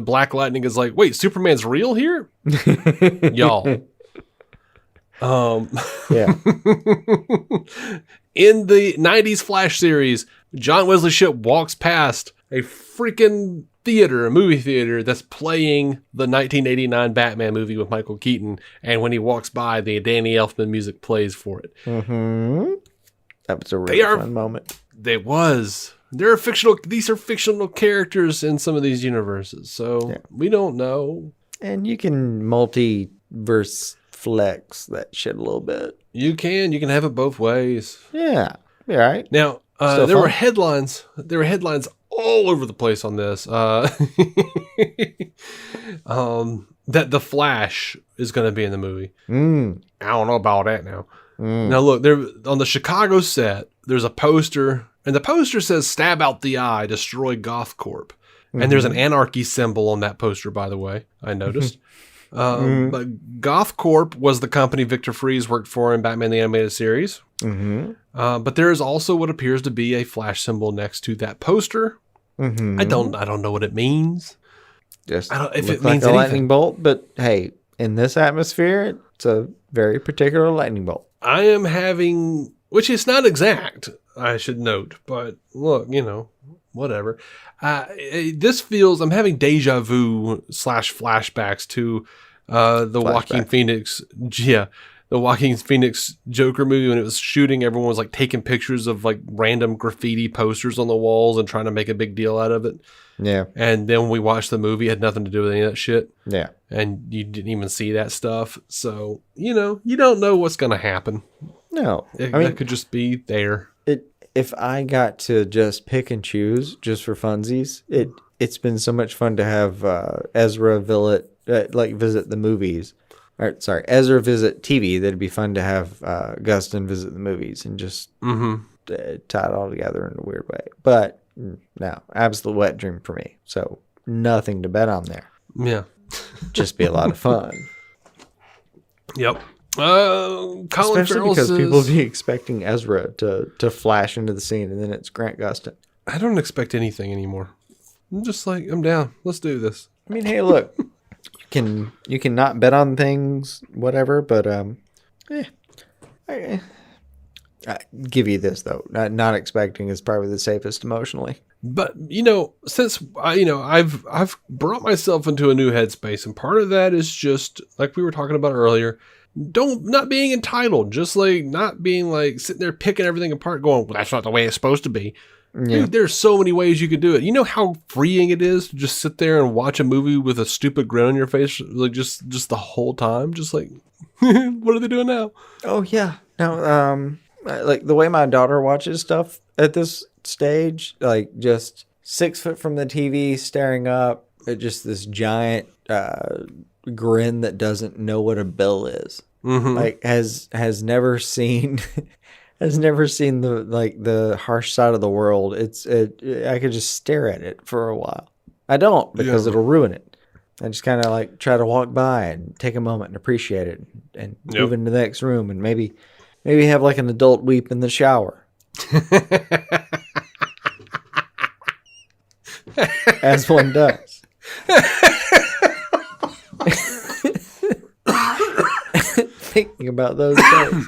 A: Black Lightning is like, wait, Superman's real here? Y'all.
B: Yeah.
A: In the 90s Flash series, John Wesley Shipp walks past a freaking theater, a movie theater that's playing the 1989 Batman movie with Michael Keaton. And when he walks by, the Danny Elfman music plays for it.
B: Mm-hmm. That was a really fun moment.
A: It was. These are fictional characters in some of these universes. So we don't know.
B: And you can multiverse flex that shit a little bit.
A: You can have it both ways.
B: Yeah. All right.
A: Now, there were headlines all over the place on this. That the Flash is going to be in the movie. I don't know about that now. Now look, there on the Chicago set, there's a poster, and the poster says "Stab out the eye, destroy Goth Corp." And there's an anarchy symbol on that poster, by the way. I noticed. But Goth Corp was the company Victor Fries worked for in Batman the Animated Series. But there is also what appears to be a Flash symbol next to that poster. I don't know what it means.
B: Just
A: if it
B: like
A: means
B: a
A: anything.
B: lightning bolt, but hey, in this atmosphere, it's a very particular lightning bolt.
A: I am having, which is not exact, I should note, but look, whatever. I'm having deja vu / flashbacks to the Joaquin Phoenix, the Joaquin Phoenix Joker movie when it was shooting. Everyone was like taking pictures of like random graffiti posters on the walls and trying to make a big deal out of it.
B: Yeah.
A: And then when we watched the movie, it had nothing to do with any of that shit.
B: Yeah.
A: And you didn't even see that stuff. So, you don't know what's going to happen.
B: No.
A: That could just be there.
B: If I got to just pick and choose just for funsies, it's been so much fun to have Ezra visit the movies. Ezra visit TV. That'd be fun to have Gustin visit the movies and just tie it all together in a weird way. But no, absolute wet dream for me. So nothing to bet on there.
A: Yeah.
B: Just be a lot of fun.
A: Yep. Colin
B: Especially
A: Farrell
B: because
A: says,
B: people be expecting Ezra to flash into the scene, and then it's Grant Gustin.
A: I don't expect anything anymore. I'm just like, I'm down. Let's do this.
B: I mean, hey, look, you can not bet on things, whatever, but I give you this though. Not expecting is probably the safest emotionally.
A: But since I've brought myself into a new headspace, and part of that is just like we were talking about earlier. Not being entitled, just like not being like sitting there picking everything apart going, well, that's not the way it's supposed to be. Yeah. Dude, there's so many ways you could do it. You know how freeing it is to just sit there and watch a movie with a stupid grin on your face, like just the whole time, just like, what are they doing now?
B: Oh yeah. Now, like the way my daughter watches stuff at this stage, like just 6 foot from the TV, staring up at just this giant, grin that doesn't know what a bill is. Like has never seen the harsh side of the world. I could just stare at it for a while. I don't, because it'll ruin it. I just kind of like try to walk by and take a moment and appreciate it and move into the next room and maybe have like an adult weep in the shower. As one does. Thinking about those days.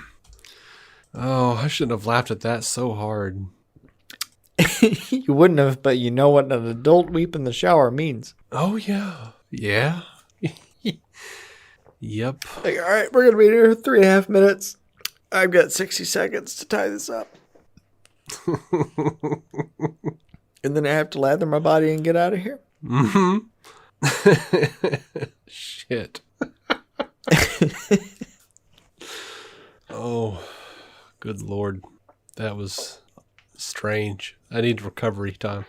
A: Oh, I shouldn't have laughed at that so hard.
B: You wouldn't have, but you know what an adult weep in the shower means.
A: Oh, yeah. Yeah. Yep.
B: Like, all right, we're going to be here 3.5 minutes. I've got 60 seconds to tie this up. And then I have to lather my body and get out of here.
A: Shit. Oh, good Lord. That was strange. I need recovery time.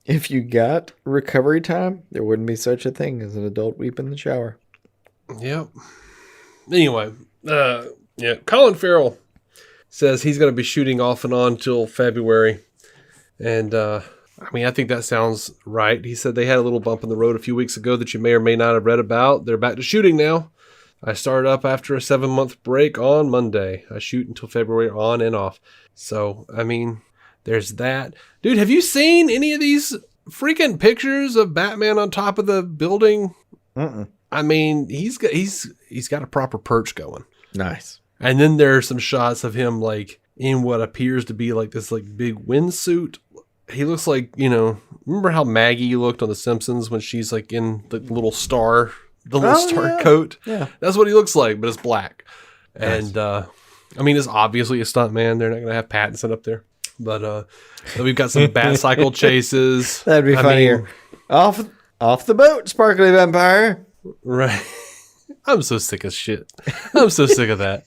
B: If you got recovery time, there wouldn't be such a thing as an adult weep in the shower. Yep.
A: Anyway, Colin Farrell says he's going to be shooting off and on till February. And, I think that sounds right. He said they had a little bump in the road a few weeks ago that you may or may not have read about. They're back to shooting now. I started up after a 7-month break on Monday. I shoot until February on and off. So, There's that. Dude, have you seen any of these freaking pictures of Batman on top of the building? I mean, he's got a proper perch going.
B: Nice.
A: And then there are some shots of him like in what appears to be like this like big windsuit. He looks like, remember how Maggie looked on The Simpsons when she's like in the little star, coat? Yeah. That's what he looks like, but it's black. Nice. And it's obviously a stunt man. They're not going to have Pattinson up there. But we've got some bat cycle chases.
B: That'd be funnier. Off the boat, sparkly vampire.
A: Right. I'm so sick of shit. I'm so sick of that.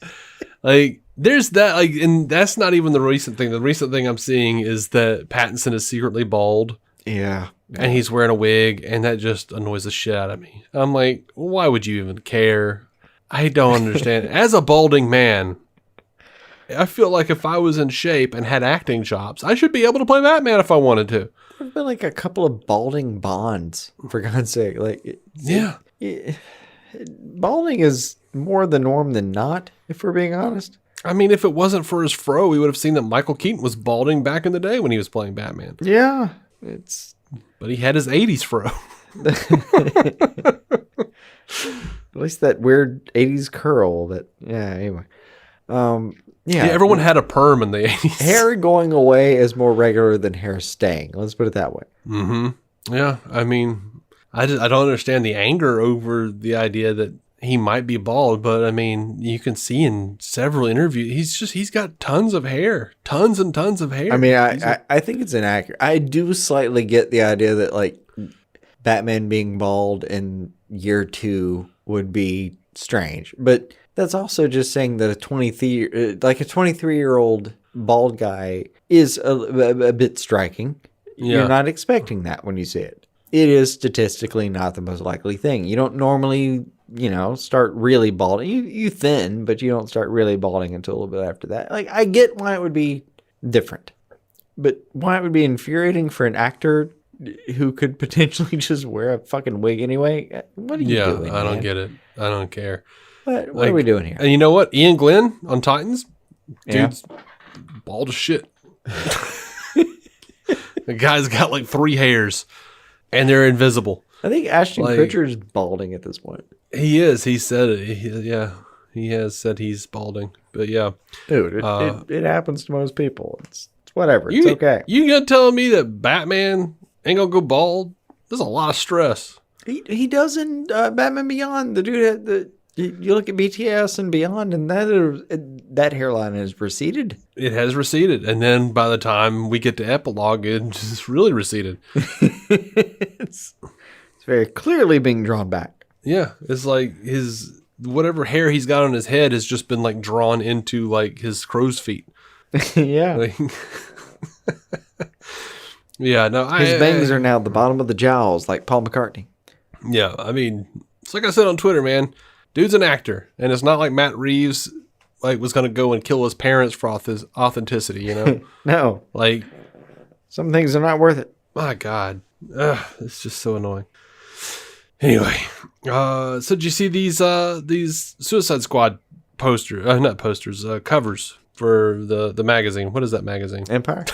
A: Like, there's that, like, and that's not even the recent thing. The recent thing I'm seeing is that Pattinson is secretly bald.
B: Yeah.
A: And he's wearing a wig, and that just annoys the shit out of me. I'm like, why would you even care? I don't understand. As a balding man, I feel like if I was in shape and had acting chops, I should be able to play Batman if I wanted to.
B: There've been like a couple of balding Bonds, for God's sake. Like, balding is more the norm than not, if we're being honest.
A: I mean, if it wasn't for his fro, we would have seen that Michael Keaton was balding back in the day when he was playing Batman.
B: Yeah.
A: But he had his 80s fro.
B: At least that weird 80s curl anyway.
A: Everyone had a perm in the 80s.
B: Hair going away is more regular than hair staying. Let's put it that way.
A: Mm-hmm. Yeah, I mean, I don't understand the anger over the idea that he might be bald, but I mean, you can see in several interviews, he's got tons of hair, tons and tons of hair.
B: I mean, I think it's inaccurate. I do slightly get the idea that like Batman being bald in year 2 would be strange, but that's also just saying that a 23-year-old bald guy is a bit striking. Yeah. You're not expecting that when you see it. It is statistically not the most likely thing. You don't normally, start really balding. You thin, but you don't start really balding until a little bit after that. Like, I get why it would be different, but why it would be infuriating for an actor who could potentially just wear a fucking wig anyway. What are you doing?
A: I don't get it. I don't care.
B: What are we doing here?
A: And you know what? Ian Glenn on Titans, dude's bald as shit. The guy's got like 3 hairs, and they're invisible.
B: I think Ashton Kutcher's balding at this point.
A: He is. He said it. He has said he's balding. But yeah,
B: dude, it happens to most people. It's whatever. It's okay.
A: You gonna tell me that Batman ain't gonna go bald? There's a lot of stress.
B: He does in Batman Beyond. The dude you look at BTS and Beyond, and that hairline has receded.
A: It has receded, and then by the time we get to epilogue, it's really receded.
B: It's very clearly being drawn back.
A: Yeah, it's like his whatever hair he's got on his head has just been like drawn into like his crow's feet.
B: Yeah.
A: Yeah, no.
B: His bangs are now at the bottom of the jowls, like Paul McCartney.
A: Yeah, I mean, it's like I said on Twitter, man. Dude's an actor, and it's not like Matt Reeves was going to go and kill his parents for authenticity,
B: No.
A: Like,
B: some things are not worth it.
A: My God. It's just so annoying. Anyway, so did you see these Suicide Squad covers for the magazine? What is that magazine?
B: Empire?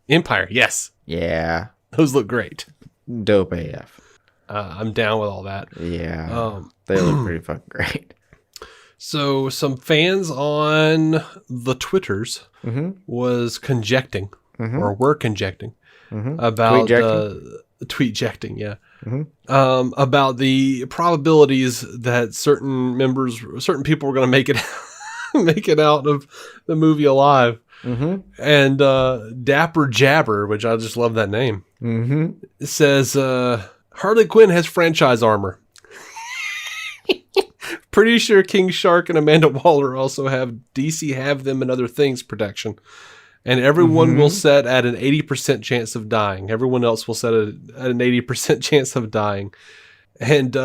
A: Empire, yes.
B: Yeah.
A: Those look great.
B: Dope AF.
A: I'm down with all that.
B: Yeah. They look pretty fucking great.
A: So some fans on the Twitters was conjecting were conjecting about tweetjecting, yeah. About the probabilities that certain people were going to make it out of the movie alive. And Dapper Jabber, which I just love that name, says Harley Quinn has franchise armor. Pretty sure King Shark and Amanda Waller also have DC have them and other things protection. And everyone will set at an 80% chance of dying. Everyone else will set at an 80% chance of dying. And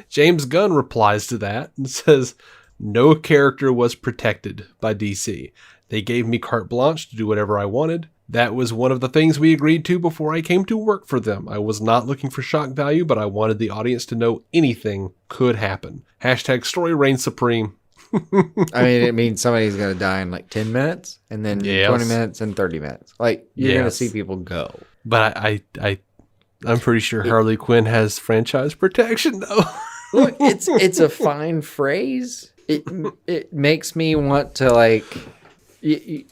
A: James Gunn replies to that and says, no character was protected by DC. They gave me carte blanche to do whatever I wanted. That was one of the things we agreed to before I came to work for them. I was not looking for shock value, but I wanted the audience to know anything could happen. # story reigns supreme.
B: I mean, it means somebody's going to die in like 10 minutes and then 20 minutes and 30 minutes. Like, you're going to see people go.
A: But I'm pretty sure Harley Quinn has franchise protection, though.
B: Look, it's a fine phrase. It makes me want to, like, you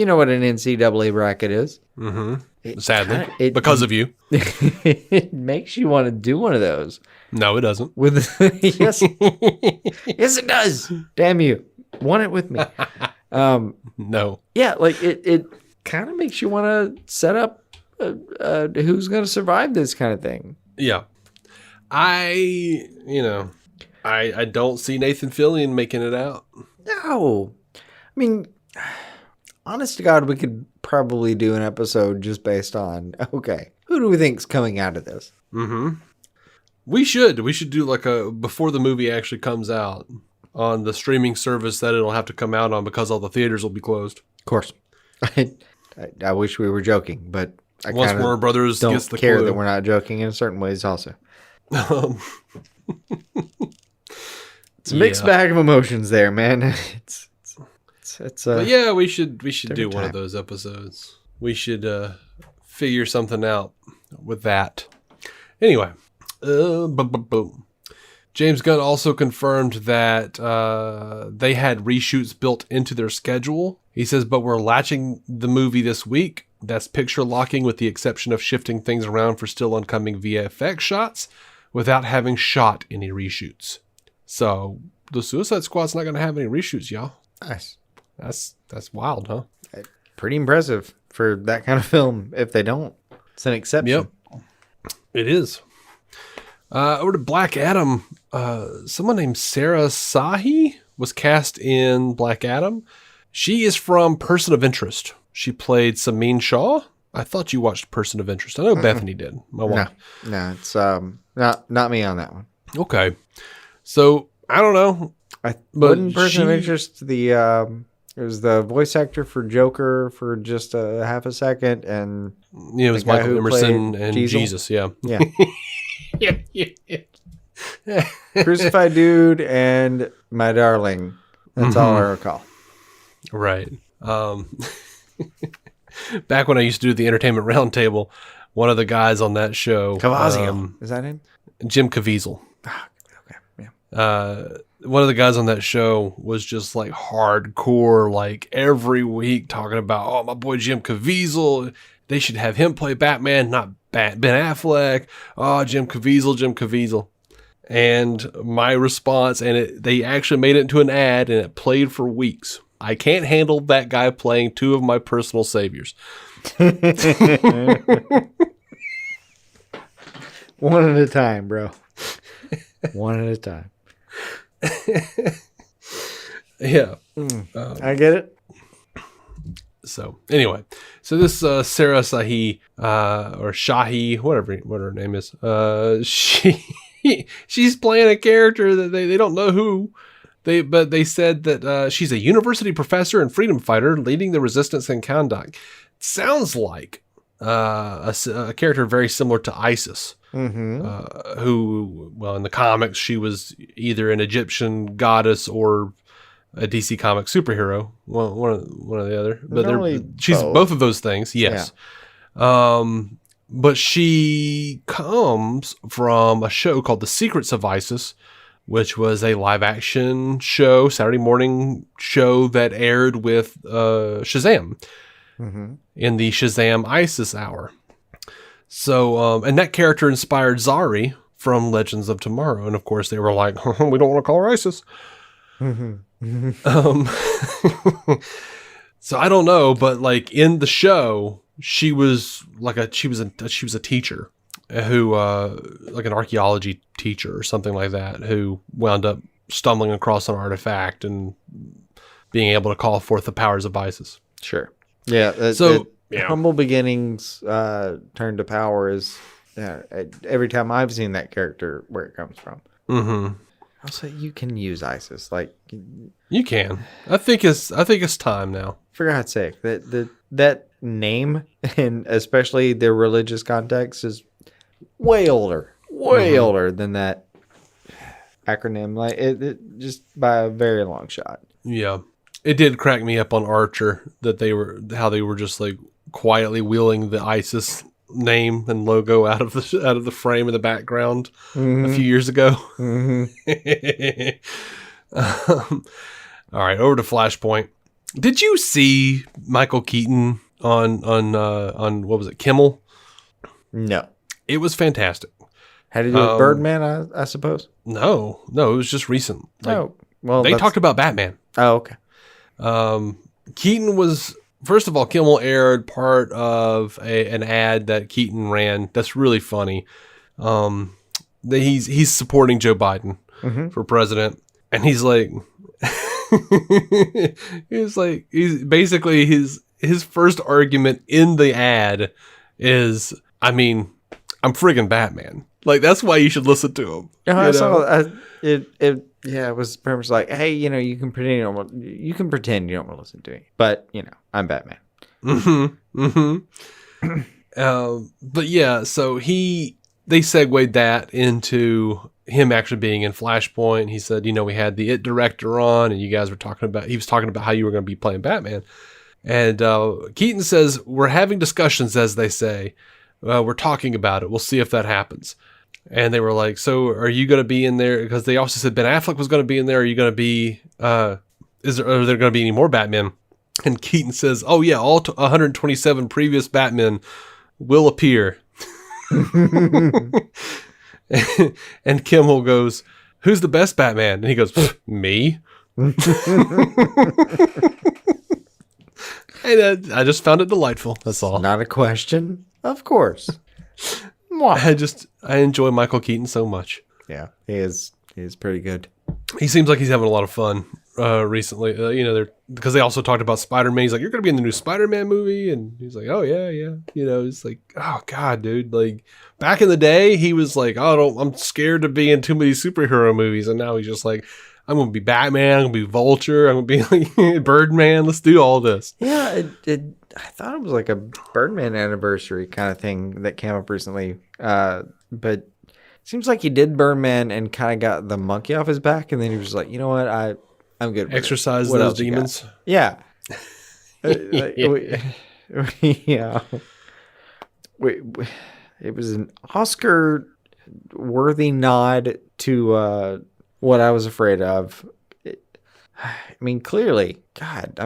B: know what an NCAA bracket is?
A: Mm-hmm. Sadly, because of you.
B: It makes you want to do one of those.
A: No, it doesn't.
B: Yes, yes, it does. Damn you, want it with me?
A: No.
B: Yeah, like it kind of makes you want to set up who's going to survive this kind of thing.
A: Yeah, I don't see Nathan Fillion making it out.
B: No, I mean, honest to God, we could probably do an episode just based on, okay, who do we think's coming out of this?
A: Mm-hmm. We should do like a before the movie actually comes out on the streaming service that it'll have to come out on because all the theaters will be closed.
B: Of course. I wish we were joking, but I
A: once Warner Brothers
B: don't
A: gets the
B: care
A: clue.
B: that we're not joking in certain ways also. It's a mixed bag of emotions there, man.
A: But yeah, we should do one of those episodes. We should figure something out with that. Anyway, boom. James Gunn also confirmed that they had reshoots built into their schedule. He says, but we're latching the movie this week. That's picture locking with the exception of shifting things around for still oncoming VFX shots without having shot any reshoots. So the Suicide Squad's not going to have any reshoots, y'all.
B: Nice.
A: That's wild, huh?
B: Pretty impressive for that kind of film. If they don't, it's an exception.
A: Yep, it is. Over to Black Adam. Someone named Sarah Sahi was cast in Black Adam. She is from Person of Interest. She played Samin Shaw. I thought you watched Person of Interest. I know Bethany did. My wife.
B: No, it's not me on that one.
A: Okay, so I don't know.
B: Wasn't Person of Interest it was the voice actor for Joker for just a half a second, and
A: it was Michael Emerson and Jesus. Yeah.
B: Yeah. Crucified Dude and My Darling. That's all I recall.
A: Right. Back when I used to do the Entertainment Roundtable, one of the guys on that show,
B: Cavazio, is that him?
A: Jim Caviezel.
B: Okay, yeah.
A: One of the guys on that show was just like hardcore, like every week talking about, oh, my boy Jim Caviezel, they should have him play Batman, not Ben Affleck. Oh, Jim Caviezel. And my response, and they actually made it into an ad and it played for weeks. I can't handle that guy playing two of my personal saviors.
B: One at a time, bro. One at a time.
A: Yeah.
B: I get it.
A: So anyway, this Sarah Sahi, or Shahi, whatever her name is, she's playing a character that they don't know who. But they said that she's a university professor and freedom fighter leading the resistance in Kandak. Sounds like a character very similar to Isis, who, well, in the comics, she was either an Egyptian goddess or a DC comic superhero, one or the other. But she's both of those things, yes. Yeah. But she comes from a show called The Secrets of Isis, which was a live-action show, Saturday morning show that aired with Shazam in the Shazam ISIS hour. So, and that character inspired Zari from Legends of Tomorrow. And, of course, they were like, we don't want to call her ISIS. So I don't know, but like in the show, she was a teacher who, like an archaeology teacher or something like that, who wound up stumbling across an artifact and being able to call forth the powers of Isis.
B: Sure. Yeah. Humble beginnings turn to power is every time I've seen that character where it comes from.
A: Mm-hmm.
B: Also, you can use ISIS. Like
A: you can. I think it's time now.
B: For God's sake, that name, and especially the religious context, is way older than that. acronym. Like it just by a very long shot.
A: Yeah. It did crack me up on Archer that how they were just like quietly wheeling the ISIS name and logo out of the frame in the background a few years ago. All right, over to Flashpoint. Did you see Michael Keaton on what was it, Kimmel?
B: No.
A: It was fantastic.
B: Had to do with Birdman, I suppose?
A: No, it was just recent.
B: Well,
A: they talked about Batman.
B: Oh, okay.
A: Keaton was, first of all, Kimmel aired part of an ad that Keaton ran. That's really funny. He's supporting Joe Biden for president, and he's like, he's basically his first argument in the ad is, I mean, I'm friggin' Batman. Like, that's why you should listen to him.
B: I saw it. Yeah, it was pretty much like, hey, you can pretend you don't want to listen to me, but I'm Batman.
A: But yeah, so they segued that into him actually being in Flashpoint. He said, we had the IT director on, and he was talking about how you were going to be playing Batman. And Keaton says, we're having discussions, as they say. We're talking about it. We'll see if that happens. And they were like, so are you going to be in there? Because they also said Ben Affleck was going to be in there. Are you going to be, are there going to be any more Batman? And Keaton says, oh yeah, all 127 previous Batmen will appear. And Kimmel goes, who's the best Batman? And he goes, me. And I just found it delightful. That's all.
B: Not a question. Of course.
A: I enjoy Michael Keaton so much.
B: Yeah, he is pretty good.
A: He seems like he's having a lot of fun recently. Because they also talked about Spider-Man. He's like, you're going to be in the new Spider-Man movie? And he's like, oh, yeah. It's like, oh, God, dude. Like, back in the day, he was like, I'm scared to be in too many superhero movies. And now he's just like, I'm going to be Batman. I'm going to be Vulture. I'm going to be like Birdman. Let's do all this.
B: Yeah, I thought it was like a Birdman anniversary kind of thing that came up recently. But it seems like he did Birdman and kind of got the monkey off his back. And then he was like, you know what? I'm good.
A: Exercise those demons.
B: Yeah.
A: Yeah.
B: It was an Oscar-worthy nod to what I was afraid of. I mean, clearly, God,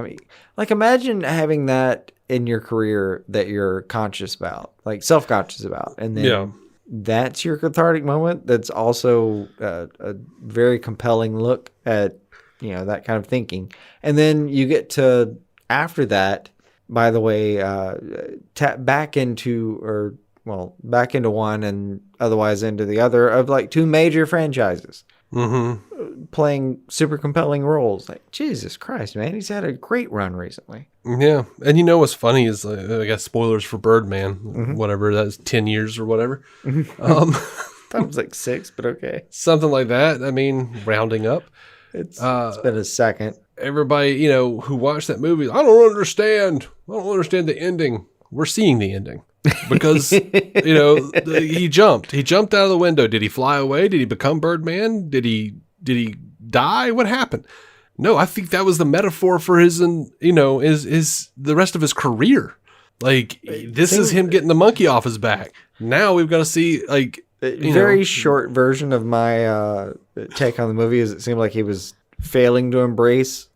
B: like imagine having that in your career that you're conscious about, like self-conscious about, and then that's your cathartic moment. That's also a very compelling look at, that kind of thinking. And then you get to, after that, by the way, tap back into one and otherwise into the other of like two major franchises. Playing super compelling roles. Like, Jesus Christ, man. He's had a great run recently.
A: Yeah. And what's funny is, I guess, spoilers for Birdman, whatever, that's 10 years or whatever.
B: That was like 6, but okay.
A: Something like that. I mean, rounding up.
B: It's been a second.
A: Everybody, who watched that movie, I don't understand the ending. We're seeing the ending. Because, he jumped out of the window. Did he fly away? Did he become Birdman? Did he die? What happened? No, I think that was the metaphor for his the rest of his career. Like, this is him getting the monkey off his back. Now we've got to see, like,
B: very short version of my take on the movie is it seemed like he was failing to embrace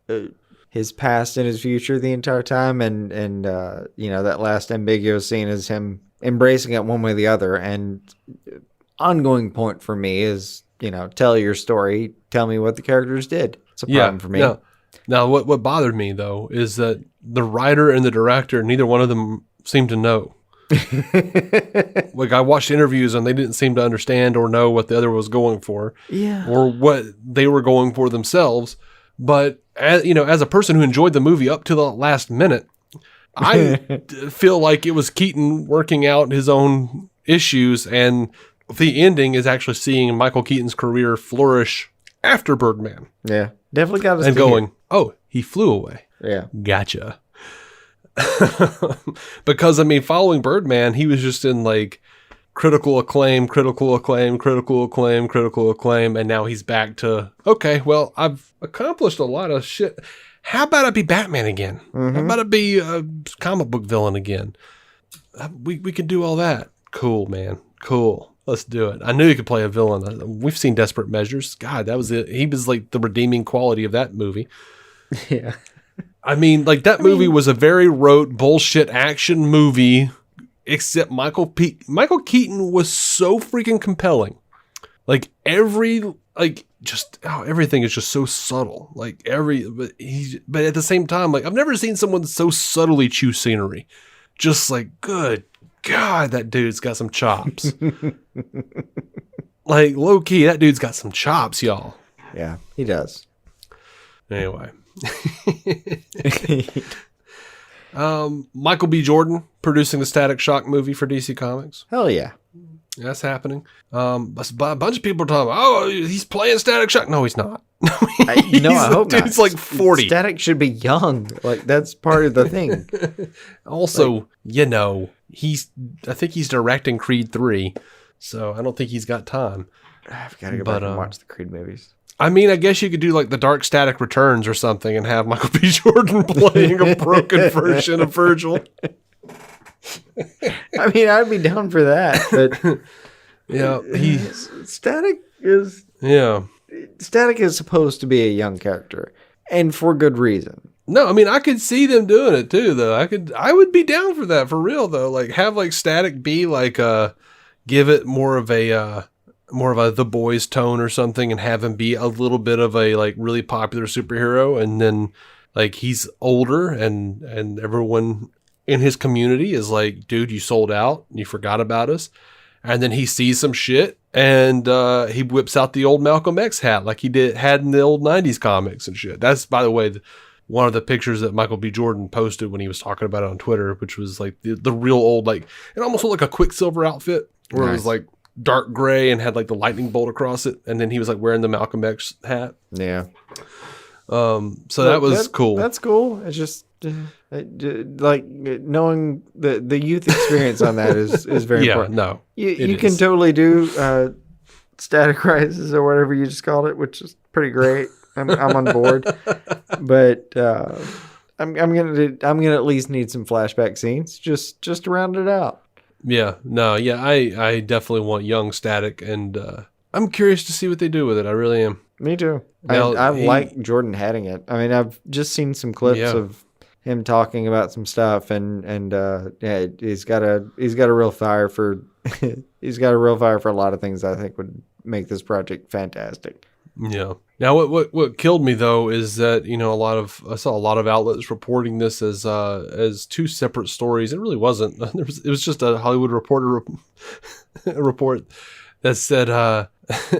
B: his past and his future the entire time, and that last ambiguous scene is him embracing it one way or the other. And ongoing point for me is, tell your story, tell me what the characters did. It's a problem for me. Yeah.
A: Now, what bothered me though is that the writer and the director, neither one of them seemed to know. Like, I watched interviews and they didn't seem to understand or know what the other was going for, or what they were going for themselves. But as a person who enjoyed the movie up to the last minute, I feel like it was Keaton working out his own issues, and the ending is actually seeing Michael Keaton's career flourish after Birdman.
B: Yeah, definitely got us.
A: And going, oh, he flew away.
B: Yeah,
A: gotcha. Because following Birdman, he was just in like critical acclaim, critical acclaim, critical acclaim, critical acclaim, and now he's back to, okay, well, I've accomplished a lot of shit. How about I be Batman again? How about I be a comic book villain again? We could do all that. Cool, man. Cool. Let's do it. I knew he could play a villain. We've seen Desperate Measures. God, that was it. He was like the redeeming quality of that movie.
B: Yeah.
A: I mean, like that movie was a very rote bullshit action movie, except Michael Keaton was so freaking compelling. Like everything is just so subtle. Like but at the same time, like I've never seen someone so subtly chew scenery. Just like, good God, that dude's got some chops. Like low key, that dude's got some chops, y'all.
B: Yeah, he does.
A: Anyway. Michael B. Jordan producing the Static Shock movie for DC Comics.
B: Hell yeah.
A: That's happening. A bunch of people are talking about, oh, he's playing Static Shock. No, he's not.
B: I hope not.
A: He's like 40.
B: Static should be young. Like, that's part of the thing.
A: Also, I think he's directing Creed 3, so I don't think he's got time.
B: I've got to go back and watch the Creed movies.
A: I mean, I guess you could do like the Dark Static Returns or something and have Michael B. Jordan playing a broken version of Virgil.
B: I mean, I'd be down for that, but
A: yeah,
B: Static is supposed to be a young character, and for good reason.
A: No, I mean, I could see them doing it too, though. I would be down for that for real, though. Like, have like Static be like give it more of a The Boys tone or something, and have him be a little bit of a like really popular superhero, and then like he's older, and everyone in his community is like, dude, you sold out, you forgot about us. And then he sees some shit, and he whips out the old Malcolm X hat like he had in the old 90s comics and shit. That's, by the way, one of the pictures that Michael B. Jordan posted when he was talking about it on Twitter, which was like the real old, like, it almost looked like a Quicksilver outfit, where It was like dark gray and had like the lightning bolt across it. And then he was like wearing the Malcolm X hat.
B: Yeah.
A: So that was cool.
B: That's cool. It's just like knowing the youth experience on that is very important.
A: No,
B: you can totally do Static Rises or whatever you just called it, which is pretty great. I'm on board, but I'm gonna at least need some flashback scenes just to round it out.
A: Yeah, no, yeah, I definitely want young Static, and I'm curious to see what they do with it. I really am.
B: Me too. I like Jordan heading it. I mean, I've just seen some clips of him talking about some stuff, and he's got a real fire for he's got a real fire for a lot of things I think would make this project fantastic. Yeah.
A: Now, what killed me though is that I saw a lot of outlets reporting this as two separate stories. It really wasn't. It was just a Hollywood Reporter report that said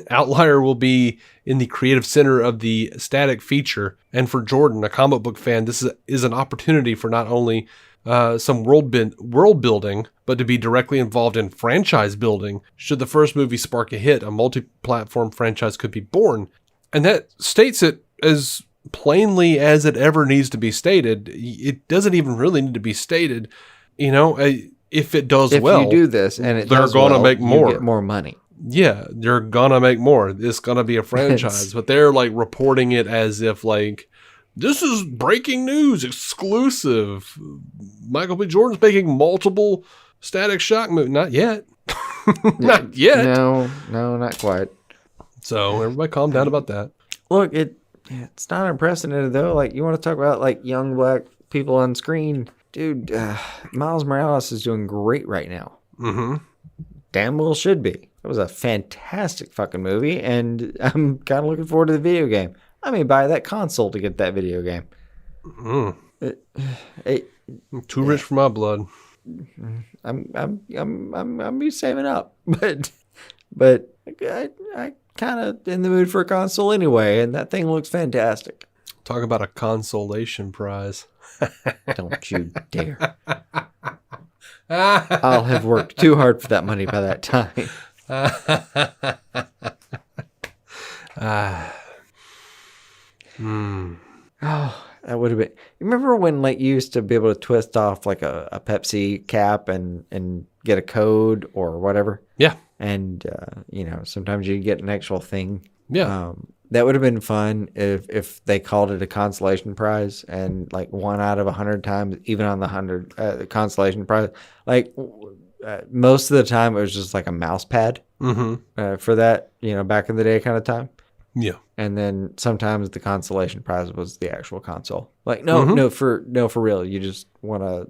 A: Outlier will be in the creative center of the Static feature, and for Jordan, a comic book fan, this is an opportunity for not only some world building, but to be directly involved in franchise building. Should the first movie spark a hit, a multi-platform franchise could be born. And that states it as plainly as it ever needs to be stated. It doesn't even really need to be stated. If it does
B: if
A: well,
B: you do this and
A: they're going to make more.
B: You get more money.
A: Yeah, they're going to make more. It's going to be a franchise. But they're like reporting it as if like, this is breaking news, exclusive. Michael B. Jordan's making multiple Static Shock movies. Not yet. Not yet.
B: No, not quite.
A: So everybody calm down about that.
B: Look, it's not unprecedented though. Like, you want to talk about like young black people on screen, dude. Miles Morales is doing great right now.
A: Mm-hmm.
B: Damn well should be. It was a fantastic fucking movie, and I'm kind of looking forward to the video game. I may buy that console to get that video game.
A: Too rich for my blood.
B: I'm be saving up, but I kind of in the mood for a console anyway, and that thing looks fantastic.
A: Talk about a consolation prize.
B: Don't you dare. I'll have worked too hard for that money by that time.
A: Hmm.
B: Oh, that would have been. Remember when like you used to be able to twist off like a Pepsi cap and get a code or whatever?
A: Yeah.
B: And, sometimes you get an actual thing.
A: Yeah.
B: That would have been fun if they called it a consolation prize and like 1 out of 100 times, even on the 100 consolation prize, like most of the time it was just like a mouse pad for that, back in the day kind of time.
A: Yeah.
B: And then sometimes the consolation prize was the actual console. Like, no, for real. You just want a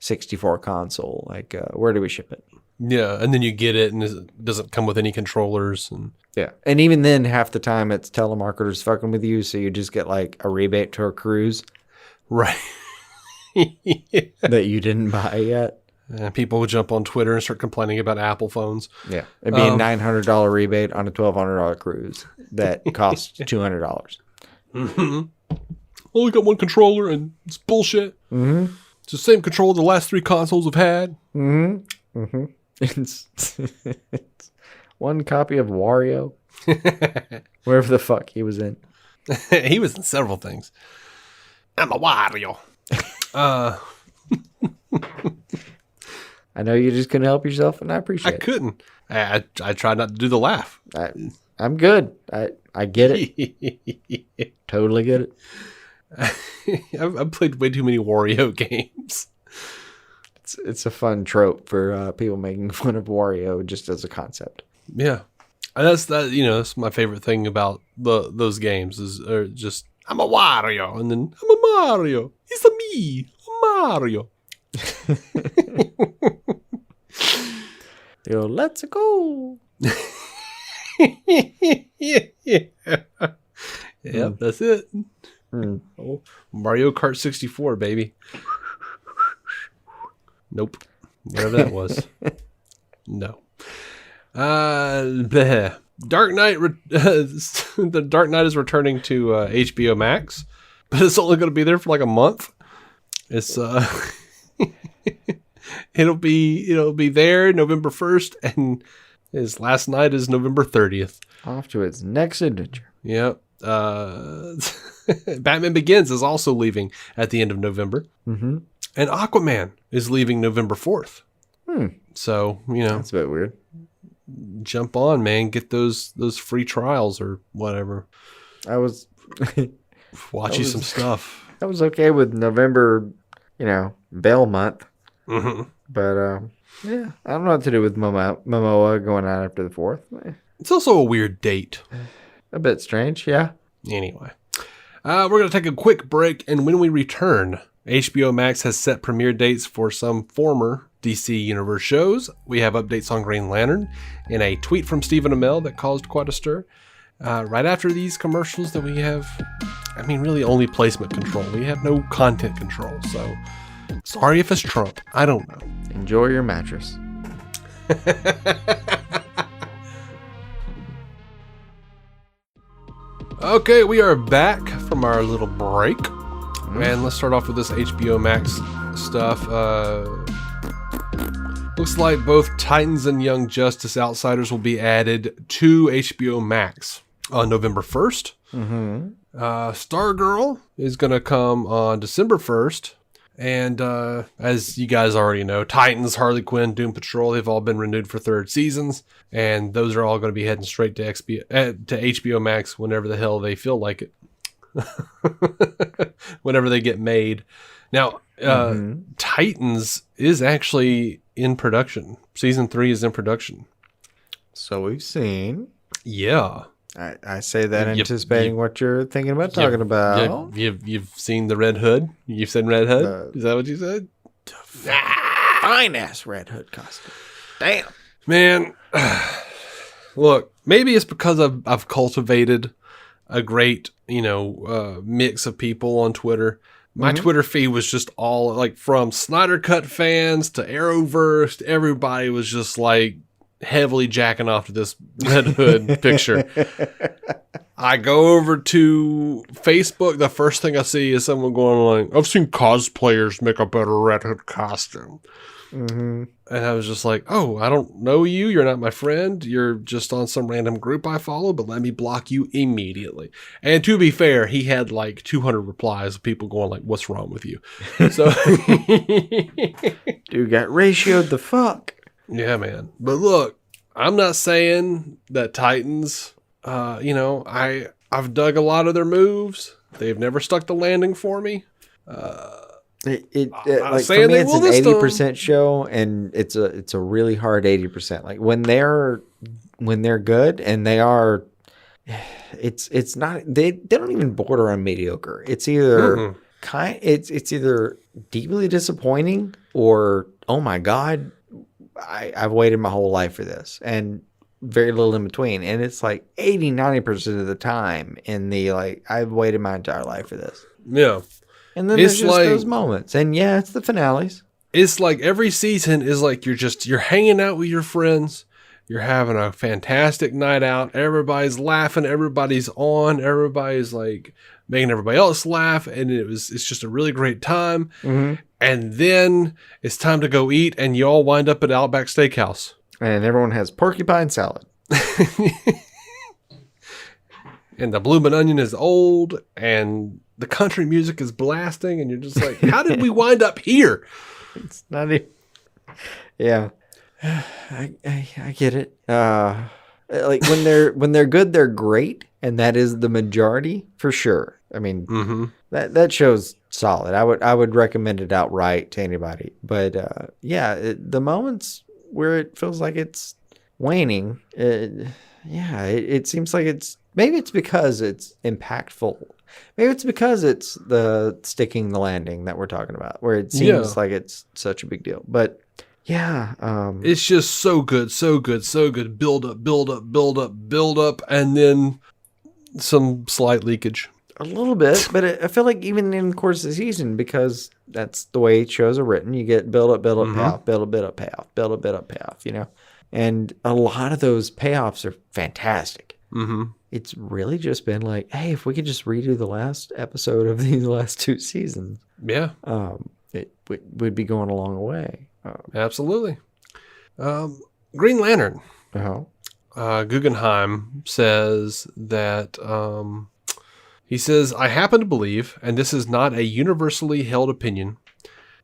B: 64 console. Like, where do we ship it?
A: Yeah, and then you get it, and it doesn't come with any controllers. And
B: yeah, and even then, half the time it's telemarketers fucking with you, so you just get like a rebate to a cruise,
A: right?
B: that you didn't buy yet.
A: And people would jump on Twitter and start complaining about Apple phones.
B: Yeah, it'd be a $900 rebate on a $1,200 cruise that costs $200.
A: Only got one controller, and it's bullshit.
B: Mm-hmm.
A: It's the same controller the last 3 consoles have had.
B: Mm-hmm. Mm-hmm. It's one copy of Wario, wherever the fuck he was in.
A: He was in several things. I'm a Wario.
B: I know you just couldn't help yourself, and I appreciate it.
A: I couldn't. I tried not to do the laugh.
B: I'm good. I get it. Totally get it.
A: I've played way too many Wario games.
B: It's a fun trope for people making fun of Wario just as a concept.
A: Yeah, and that's my favorite thing about those games is just I'm a Wario, and then I'm a Mario. It's a me, Mario.
B: Let's go.
A: Yeah, that's it. Oh, Mario Kart 64, baby. Nope. Whatever that was. No. Dark Knight. The Dark Knight is returning to HBO Max, but it's only going to be there for like a month. It's it'll be there November 1st, and his last night is November 30th.
B: Off to its next adventure.
A: Yep. Batman Begins is also leaving at the end of November.
B: Mm-hmm.
A: And Aquaman is leaving November 4th. So,
B: that's a bit weird.
A: Jump on, man. Get those free trials or whatever.
B: I was
A: watch some stuff.
B: I was okay with November, bail month.
A: Mm-hmm.
B: But yeah, I don't know what to do with Momoa going out after the 4th.
A: It's also a weird date.
B: A bit strange, yeah.
A: Anyway, we're going to take a quick break, and when we return, HBO Max has set premiere dates for some former DC Universe shows. We have updates on Green Lantern and a tweet from Stephen Amell that caused quite a stir. Right after these commercials that we have, really only placement control. We have no content control, so sorry if it's Trump. I don't know.
B: Enjoy your mattress.
A: Okay, we are back from our little break. And let's start off with this HBO Max stuff. Looks like both Titans and Young Justice Outsiders will be added to HBO Max on November 1st.
B: Mm-hmm.
A: Stargirl is going to come on December 1st. And as you guys already know, Titans, Harley Quinn, Doom Patrol, they've all been renewed for 3rd seasons. And those are all going to be heading straight to HBO Max whenever the hell they feel like it. Whenever they get made. Now, Titans is actually in production. Season 3 is in production.
B: So we've seen.
A: Yeah.
B: I say that anticipating what you're thinking about talking about.
A: You've seen the Red Hood? You've seen Red Hood? Is that what you said?
B: Fine-ass Red Hood costume. Damn.
A: Man, look, maybe it's because I've cultivated a great, mix of people on Twitter. My Twitter feed was just all like from Snyder Cut fans to Arrowverse. Everybody was just like heavily jacking off to this Red Hood picture. I go over to Facebook. The first thing I see is someone going like, I've seen cosplayers make a better Red Hood costume.
B: Mm-hmm.
A: And I was just like, oh, I don't know you. You're not my friend. You're just on some random group I follow, but let me block you immediately. And to be fair, he had like 200 replies of people going like, what's wrong with you? So
B: Dude got ratioed the fuck.
A: Yeah, man. But look, I'm not saying that Titans, I've dug a lot of their moves. They've never stuck the landing for me.
B: Like for me, it's an 80% show, and it's a really hard 80%. Like when they're good, and they are, it's not, they don't even border on mediocre. It's either it's either deeply disappointing or, oh my God, I've waited my whole life for this, and very little in between. And it's like 80-90% of the time in the like, I've waited my entire life for this.
A: Yeah.
B: And then there's just like, those moments. And yeah, it's the finales.
A: It's like every season is like you're hanging out with your friends. You're having a fantastic night out. Everybody's laughing. Everybody's on. Everybody's like making everybody else laugh. And it's just a really great time.
B: Mm-hmm.
A: And then it's time to go eat. And you all wind up at Outback Steakhouse.
B: And everyone has porcupine salad.
A: And the bloomin' onion is old. And the country music is blasting, and you're just like, how did we wind up here?
B: It's not even... Yeah. I get it. Like when they're good, they're great, and that is the majority for sure. I mean, that show's solid. I would recommend it outright to anybody. But the moments where it feels like it's waning, it seems like maybe it's because it's impactful. Maybe it's because it's the sticking the landing that we're talking about, where it seems like it's such a big deal. But yeah,
A: it's just so good, so good, so good. Build up, and then some slight leakage.
B: A little bit, but I feel like even in the course of the season, because that's the way shows are written, you get build up, payoff, build up, payoff, build up, payoff, And a lot of those payoffs are fantastic.
A: Mm-hmm.
B: It's really just been like, hey, if we could just redo the last episode of these last two seasons, it would be going a long way.
A: Absolutely. Green Lantern. Guggenheim says that he says, I happen to believe, and this is not a universally held opinion,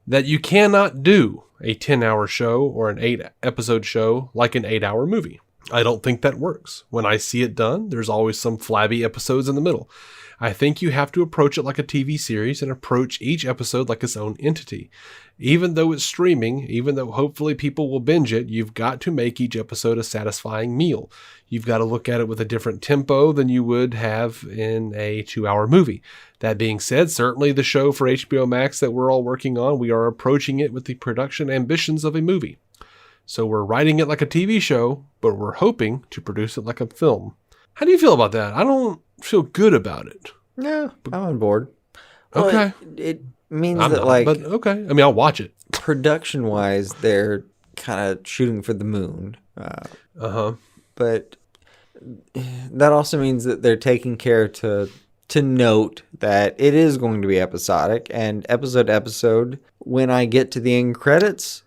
A: that you cannot do a 10-hour show or an 8-episode show like an 8-hour movie. I don't think that works. When I see it done, there's always some flabby episodes in the middle. I think you have to approach it like a TV series and approach each episode like its own entity. Even though it's streaming, even though hopefully people will binge it, you've got to make each episode a satisfying meal. You've got to look at it with a different tempo than you would have in a 2-hour movie. That being said, certainly the show for HBO Max that we're all working on, we are approaching it with the production ambitions of a movie. So we're writing it like a TV show, but we're hoping to produce it like a film. How do you feel about that? I don't feel good about it.
B: No, I'm on board.
A: Okay.
B: Well, it means
A: I'm
B: that
A: not,
B: like...
A: But okay. I mean, I'll watch it.
B: Production-wise, they're kind of shooting for the moon. But that also means that they're taking care to note that it is going to be episodic. And episode to episode, when I get to the end credits...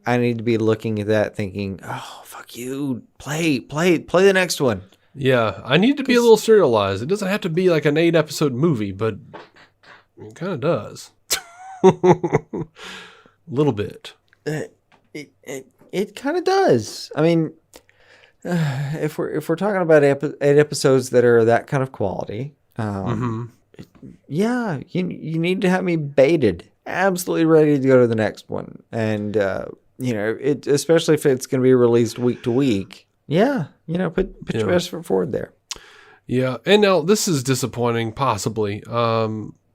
B: I need to be looking at that thinking, oh, fuck you, play the next one.
A: Yeah, I need to be a little serialized. It doesn't have to be like an 8-episode movie, but it kind of does. A little bit.
B: It kind of does. I mean, if we're talking about 8 episodes that are that kind of quality, yeah, you need to have me baited, absolutely ready to go to the next one, and it especially if it's going to be released week to week. Yeah, put your best foot forward there.
A: Yeah, and now this is disappointing, possibly.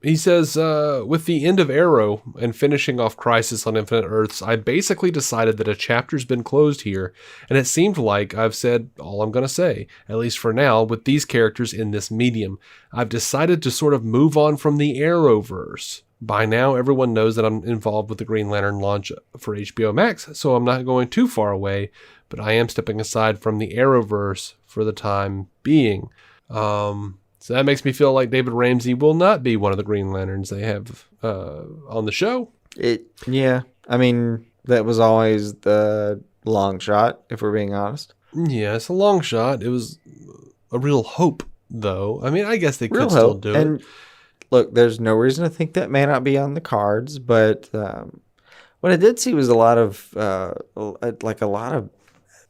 A: He says, with the end of Arrow and finishing off Crisis on Infinite Earths, I basically decided that a chapter's been closed here, and it seemed like I've said all I'm going to say, at least for now, with these characters in this medium. I've decided to sort of move on from the Arrowverse. By now, everyone knows that I'm involved with the Green Lantern launch for HBO Max, so I'm not going too far away, but I am stepping aside from the Arrowverse for the time being. So that makes me feel like David Ramsey will not be one of the Green Lanterns they have on the show.
B: Yeah, I mean, That was always the long shot, if we're being honest.
A: Yeah, it's a long shot. It was a real hope, though. I mean, I guess they
B: Real
A: could still
B: hope.
A: do
B: And
A: it.
B: look, there's no reason to think that may not be on the cards, but what I did see was a lot of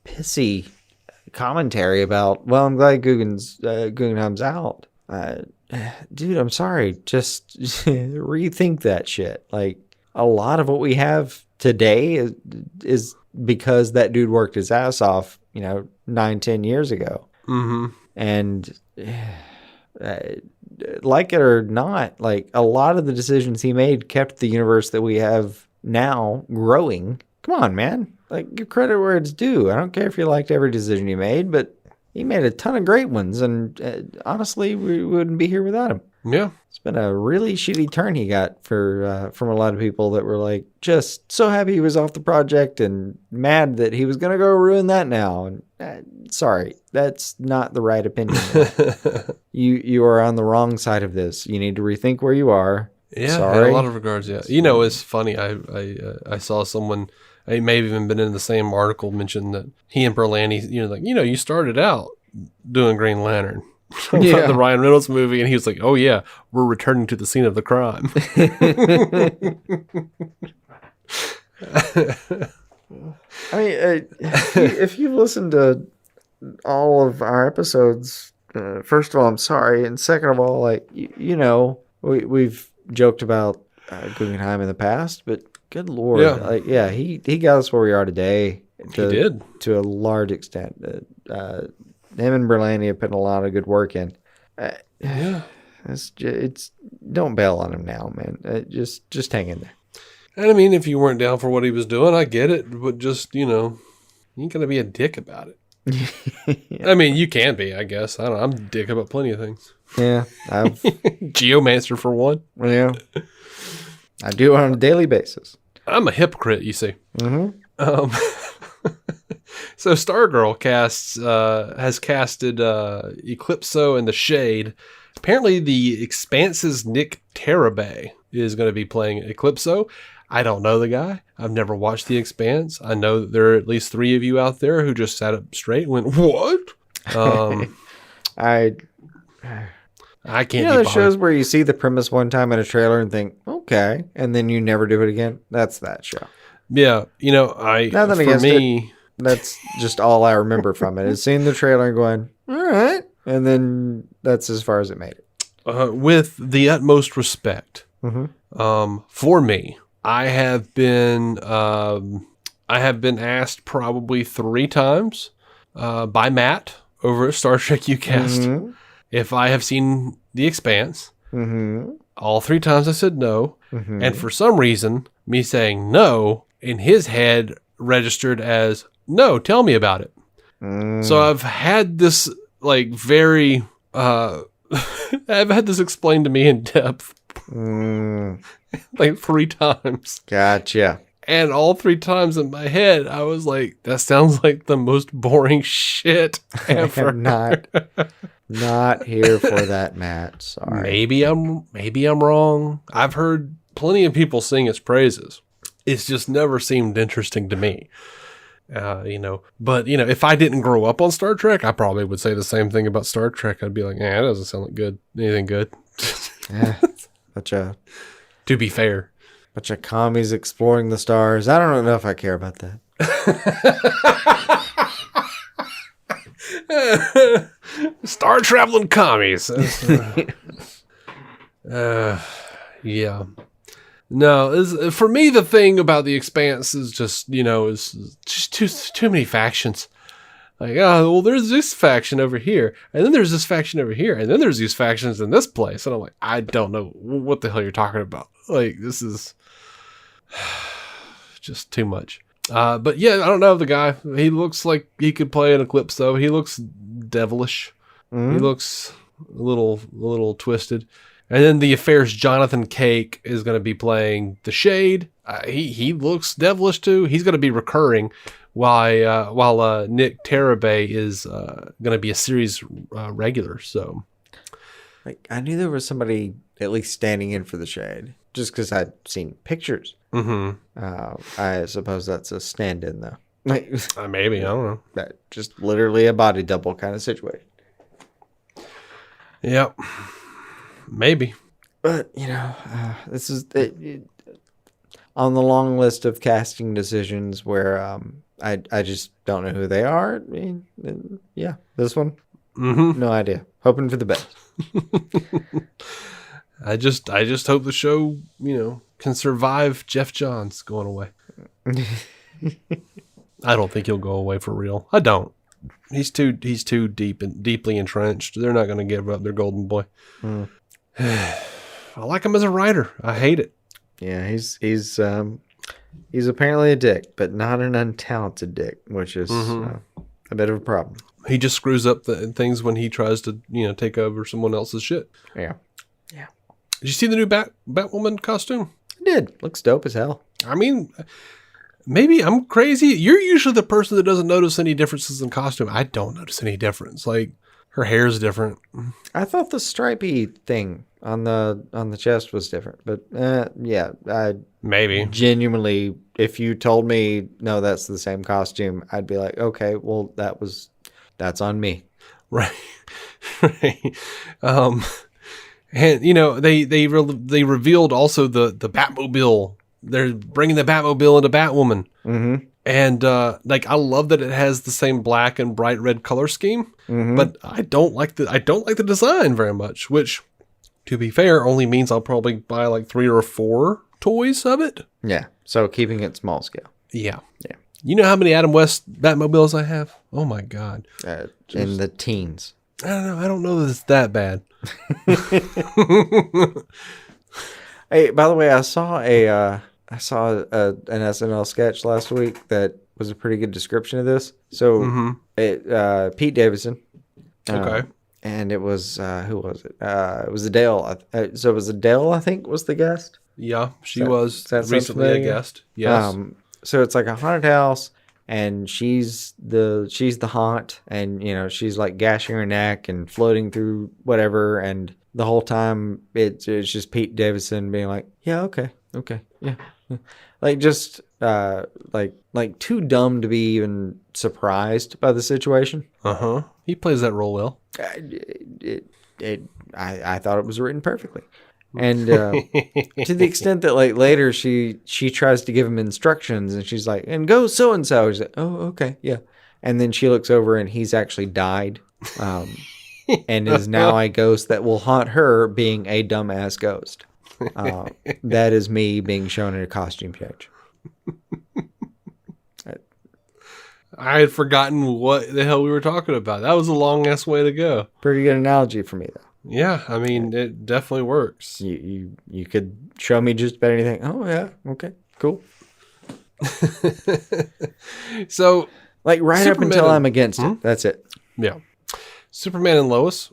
B: pissy commentary about, well, I'm glad Guggenheim's out. Dude, I'm sorry. Just rethink that shit. Like, a lot of what we have today is because that dude worked his ass off, 9-10 years ago.
A: Mm-hmm.
B: And like it or not, like, a lot of the decisions he made kept the universe that we have now growing. Come on, man. Like, give credit where it's due. I don't care if you liked every decision he made, but he made a ton of great ones. And honestly, we wouldn't be here without him.
A: Yeah.
B: It's been a really shitty turn he got from a lot of people that were like, just so happy he was off the project and mad that he was going to go ruin that now. And sorry, that's not the right opinion. You are on the wrong side of this. You need to rethink where you are.
A: Yeah,
B: sorry.
A: in a lot of regards, yeah. It's funny. I saw someone, it may have even been in the same article, mentioned that he and Berlanti, you started out doing Green Lantern.
B: Yeah.
A: The Ryan Reynolds movie, and he was like, "Oh yeah, we're returning to the scene of the crime."
B: I mean, if you've listened to all of our episodes, first of all, I'm sorry, and second of all, like we've joked about Guggenheim in the past, but good lord, he got us where we are today.
A: He did
B: to a large extent. Him and Berlanti have put a lot of good work in. It's don't bail on him now, man. Just hang in there.
A: And I mean, if you weren't down for what he was doing, I get it, but just you ain't gonna be a dick about it. Yeah. I mean, you can be, I guess. I don't know. I'm a dick about plenty of things.
B: Yeah,
A: Geomancer for one.
B: Yeah, I do it on a daily basis.
A: I'm a hypocrite, you see.
B: Mm-hmm.
A: So Stargirl has casted Eclipso in the Shade. Apparently the Expanse's Nick Terabay is going to be playing Eclipso. I don't know the guy. I've never watched The Expanse. I know that there are at least 3 of you out there who just sat up straight and went, what?
B: I
A: can't be
B: the shows where you see the premise one time in a trailer and think, okay, and then you never do it again. That's that show.
A: Yeah,
B: that's just all I remember from it, is seeing the trailer and going, all right, and then that's as far as it made it.
A: With the utmost respect,
B: mm-hmm.
A: For me, I have been asked probably 3 times by Matt over at Star Trek UCast
B: mm-hmm.
A: if I have seen The Expanse.
B: Mm-hmm.
A: All 3 times I said no,
B: mm-hmm.
A: and for some reason, me saying no in his head registered as, no, tell me about it. So I've had this very I've had this explained to me in depth 3 times.
B: Gotcha.
A: And all 3 times in my head I was like, that sounds like the most boring shit ever.
B: I'm not here for that, Matt. Sorry.
A: Maybe I'm wrong. I've heard plenty of people sing its praises. It's just never seemed interesting to me. But if I didn't grow up on Star Trek, I probably would say the same thing about Star Trek. I'd be like, that doesn't sound like anything good. To be fair.
B: Bunch of commies exploring the stars. I don't know if I care about that.
A: Star traveling commies. Yeah. No, for me, the thing about The Expanse is just, is just too many factions. Like, there's this faction over here, and then there's this faction over here, and then there's these factions in this place. And I'm like, I don't know what the hell you're talking about. Like, this is just too much. But yeah, I don't know the guy. He looks like he could play an Eclipso. He looks devilish. Mm-hmm. He looks a little twisted. And then the Affair's Jonathan Cake is going to be playing the Shade. He looks devilish too. He's going to be recurring, while Nick Terabay is going to be a series regular. So,
B: I knew there was somebody at least standing in for the Shade. just because I'd seen pictures.
A: Mm-hmm.
B: I suppose that's a stand-in, though. Like,
A: Maybe, I don't know.
B: That just literally a body double kind of situation.
A: Yep. Maybe.
B: But, this is on the long list of casting decisions where I just don't know who they are. I mean, yeah, this one, no idea. Hoping for the best.
A: I just hope the show, can survive Jeff Johns going away. I don't think he'll go away for real. I don't. He's too deeply entrenched. They're not going to give up their golden boy. I like him as a writer. I hate it.
B: Yeah, he's apparently a dick, but not an untalented dick, which is a bit of a problem.
A: He just screws up things when he tries to, take over someone else's shit.
B: Yeah.
A: Did you see the new Batwoman costume?
B: I did. Looks dope as hell.
A: I mean, maybe I'm crazy. You're usually the person that doesn't notice any differences in costume. I don't notice any difference. Like, her hair is different.
B: I thought the stripy thing on the chest was different, but yeah, I
A: maybe
B: genuinely, if you told me no, that's the same costume, I'd be like, okay, well, that's on me.
A: Right. And they revealed also the Batmobile. They're bringing the Batmobile into Batwoman. Mm-hmm. And I love that it has the same black and bright red color scheme, but I don't like the design very much, which, to be fair, only means I'll probably buy like 3 or 4 toys of it.
B: Yeah. So keeping it small scale.
A: Yeah. You know how many Adam West Batmobiles I have? Oh my God.
B: In the teens.
A: I don't know. I don't know that it's that bad.
B: Hey, by the way, I saw an SNL sketch last week that was a pretty good description of this. So, Pete Davidson.
A: Okay.
B: And it was, who was it? It was Adele. So it was Adele, I think, was the guest.
A: Yeah, she was recently a guest. Yes.
B: So it's like a haunted house, and she's the haunt, and she's like gashing her neck and floating through whatever, and the whole time it's just Pete Davidson being like, yeah, okay, yeah. Like just like too dumb to be even surprised by the situation.
A: He plays that role well.
B: I thought it was written perfectly. And to the extent that like later she tries to give him instructions, and she's like, and go so and so. He's like, oh, okay, yeah. And then she looks over and he's actually died, and is now a ghost that will haunt her, being a dumbass ghost. That is me being shown in a costume change.
A: I had forgotten what the hell we were talking about. That was a long ass way to go.
B: Pretty good analogy for me, though.
A: Yeah, I mean, it definitely works.
B: You could show me just about anything. Oh, yeah. Okay, cool.
A: So,
B: like right up until I'm against it. That's it.
A: Yeah. Superman and Lois,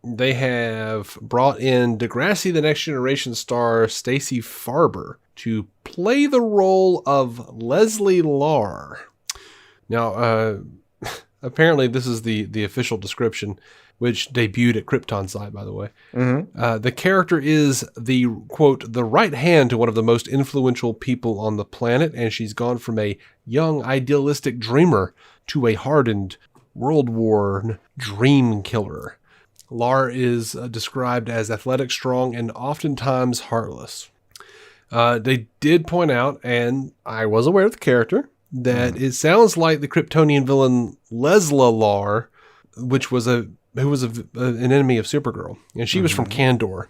A: they have brought in Degrassi The Next Generation star Stacey Farber to play the role of Leslie Lar. Now, apparently this is the official description, which debuted at Krypton's site, by the way. The character is the, quote, the right hand to one of the most influential people on the planet, and she's gone from a young, idealistic dreamer to a hardened, world-worn dream killer. Lar is described as athletic, strong, and oftentimes heartless. They did point out, and I was aware of the character, that it sounds like the Kryptonian villain Lesla Lar, who was an enemy of Supergirl, and she was from Kandor.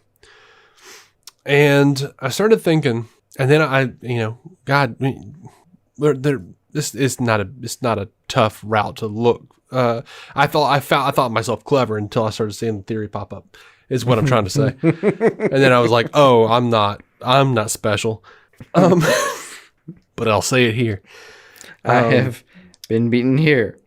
A: And I started thinking, and then God, this is not a tough route to look. I thought myself clever until I started seeing the theory pop up. Is what I'm trying to say. And then I was like, oh, I'm not special. But I'll say it here.
B: I have been beaten here.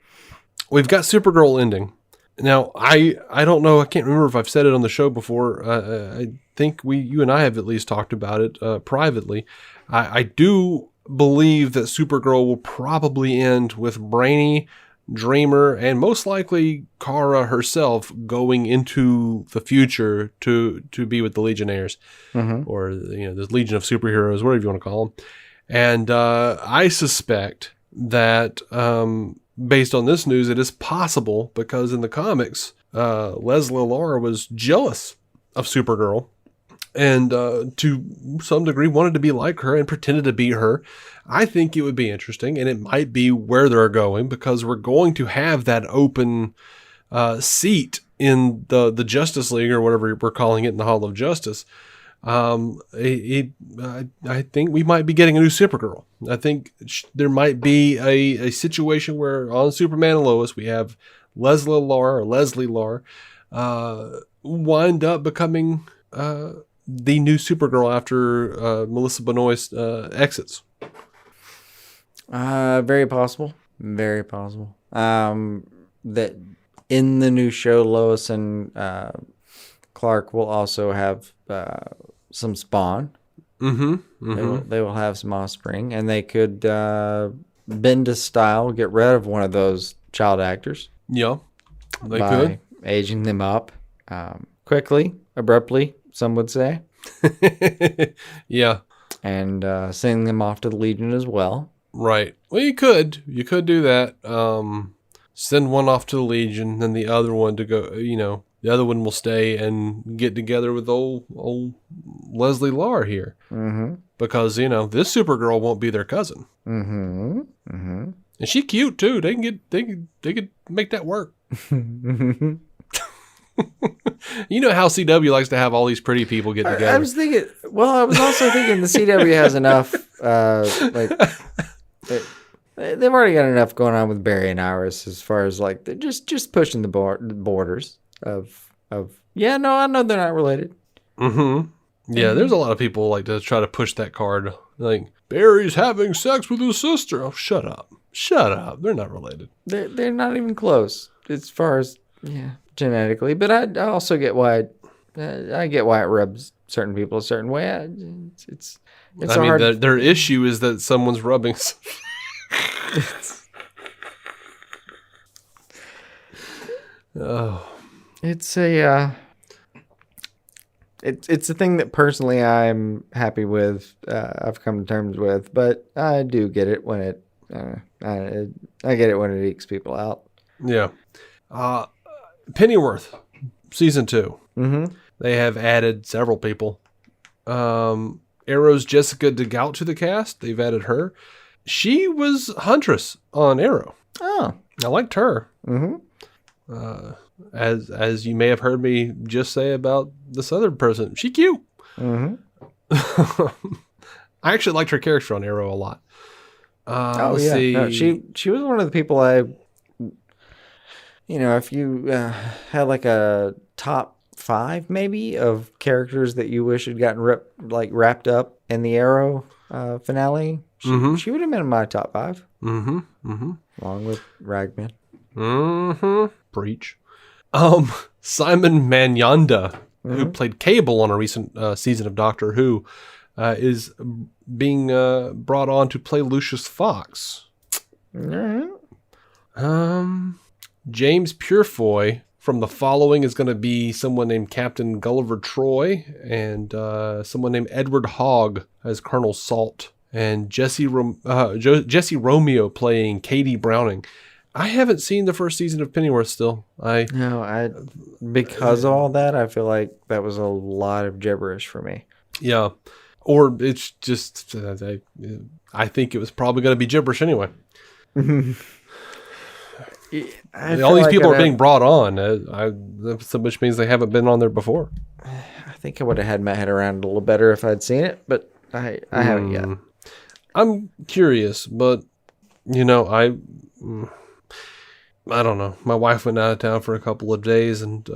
A: We've got Supergirl ending. Now, I don't know. I can't remember if I've said it on the show before. I think you and I have at least talked about it privately. I do believe that Supergirl will probably end with Brainy Dreamer, and most likely Kara herself going into the future to be with the Legionnaires, or the Legion of Superheroes, whatever you want to call them. And I suspect that based on this news, it is possible because in the comics, Leslie Lara was jealous of Supergirl and to some degree wanted to be like her and pretended to be her. I think it would be interesting, and it might be where they're going, because we're going to have that open seat in the Justice League, or whatever we're calling it, in the Hall of Justice. I think we might be getting a new Supergirl. I think there might be a situation where on Superman and Lois we have Leslie Lara wind up becoming the new Supergirl after Melissa Benoist exits.
B: Very possible. Very possible. That in the new show, Lois and Clark will also have some spawn. They will have some offspring, and they could bend to style, get rid of one of those child actors.
A: Yeah, they
B: by
A: could.
B: Aging them up quickly, abruptly, some would say.
A: Yeah.
B: And sending them off to the Legion as well.
A: Right. Well, you could do that. Send one off to the Legion, then the other one to go, the other one will stay and get together with old Leslie Lara here. Because, this Supergirl won't be their cousin. And she's cute too. They could make that work. You know how CW likes to have all these pretty people get together.
B: I was also thinking the CW has enough, they've already got enough going on with Barry and Iris as far as like they're just pushing the borders of I know they're not related.
A: Yeah, there's a lot of people like to try to push that card. Like, Barry's having sex with his sister. Oh, shut up. They're not related.
B: They're not even close as far as genetically. But I also get why it rubs certain people a certain way. It's
A: their issue is that someone's rubbing.
B: It's it's a thing that personally I'm happy with. I've come to terms with, but I do get it when it. I get it when it ekes people out.
A: Yeah. Pennyworth, season 2. They have added several people. Arrow's Jessica DeGout to the cast. They've added her. She was Huntress on Arrow.
B: Oh,
A: I liked her. As you may have heard me just say about this other person, she cute. I actually liked her character on Arrow a lot. Let's see.
B: No, she was one of the people if you had like a top 5 maybe of characters that you wish had gotten wrapped up in the Arrow finale, she would have been in my top 5. Along with Ragman.
A: Preach. Simon Manyanda, who played Cable on a recent season of Doctor Who, is being brought on to play Lucius Fox. James Purefoy from The Following is going to be someone named Captain Gulliver Troy, and someone named Edward Hogg as Colonel Salt, and Jesse Romeo playing Katie Browning. I haven't seen the first season of Pennyworth still.
B: Because of all that, I feel like that was a lot of gibberish for me.
A: Yeah. Or it's just, I think it was probably going to be gibberish anyway. All these people are being brought on, which means they haven't been on there before.
B: I think I would have had my head around it a little better if I'd seen it, but I haven't yet.
A: I'm curious, but, I don't know. My wife went out of town for a couple of days, and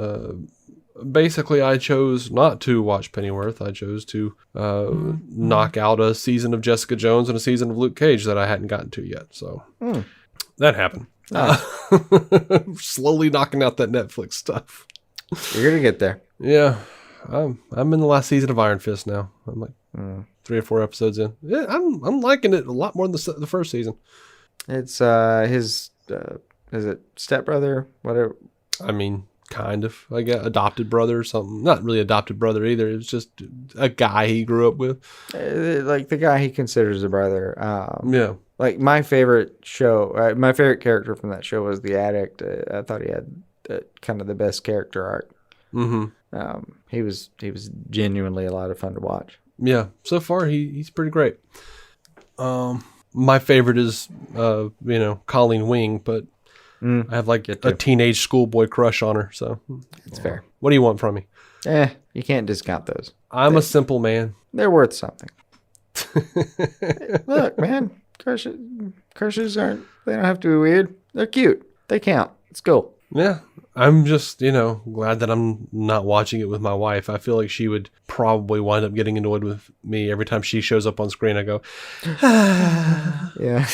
A: basically I chose not to watch Pennyworth. I chose to knock out a season of Jessica Jones and a season of Luke Cage that I hadn't gotten to yet. So that happened. Nice. Slowly knocking out that Netflix stuff.
B: You're going to get there.
A: Yeah. I'm in the last season of Iron Fist now. I'm like 3 or 4 episodes in. Yeah, I'm liking it a lot more than the first season.
B: It's his is it stepbrother? Whatever.
A: I mean, kind of. I guess adopted brother or something. Not really adopted brother either. It was just a guy he grew up with.
B: Like the guy he considers a brother.
A: Yeah.
B: Like my favorite show, my favorite character from that show was the addict. I thought he had kind of the best character arc.
A: Mm-hmm.
B: He was genuinely a lot of fun to watch.
A: Yeah. So far, he's pretty great. My favorite is, Colleen Wing, but I have like a teenage schoolboy crush on her. So
B: it's fair.
A: What do you want from me?
B: You can't discount those.
A: I'm a simple man.
B: They're worth something. Look, man. Crushes they don't have to be weird. They're cute. They count. It's cool.
A: Yeah. I'm just, glad that I'm not watching it with my wife. I feel like she would probably wind up getting annoyed with me every time she shows up on screen. I go,
B: yeah.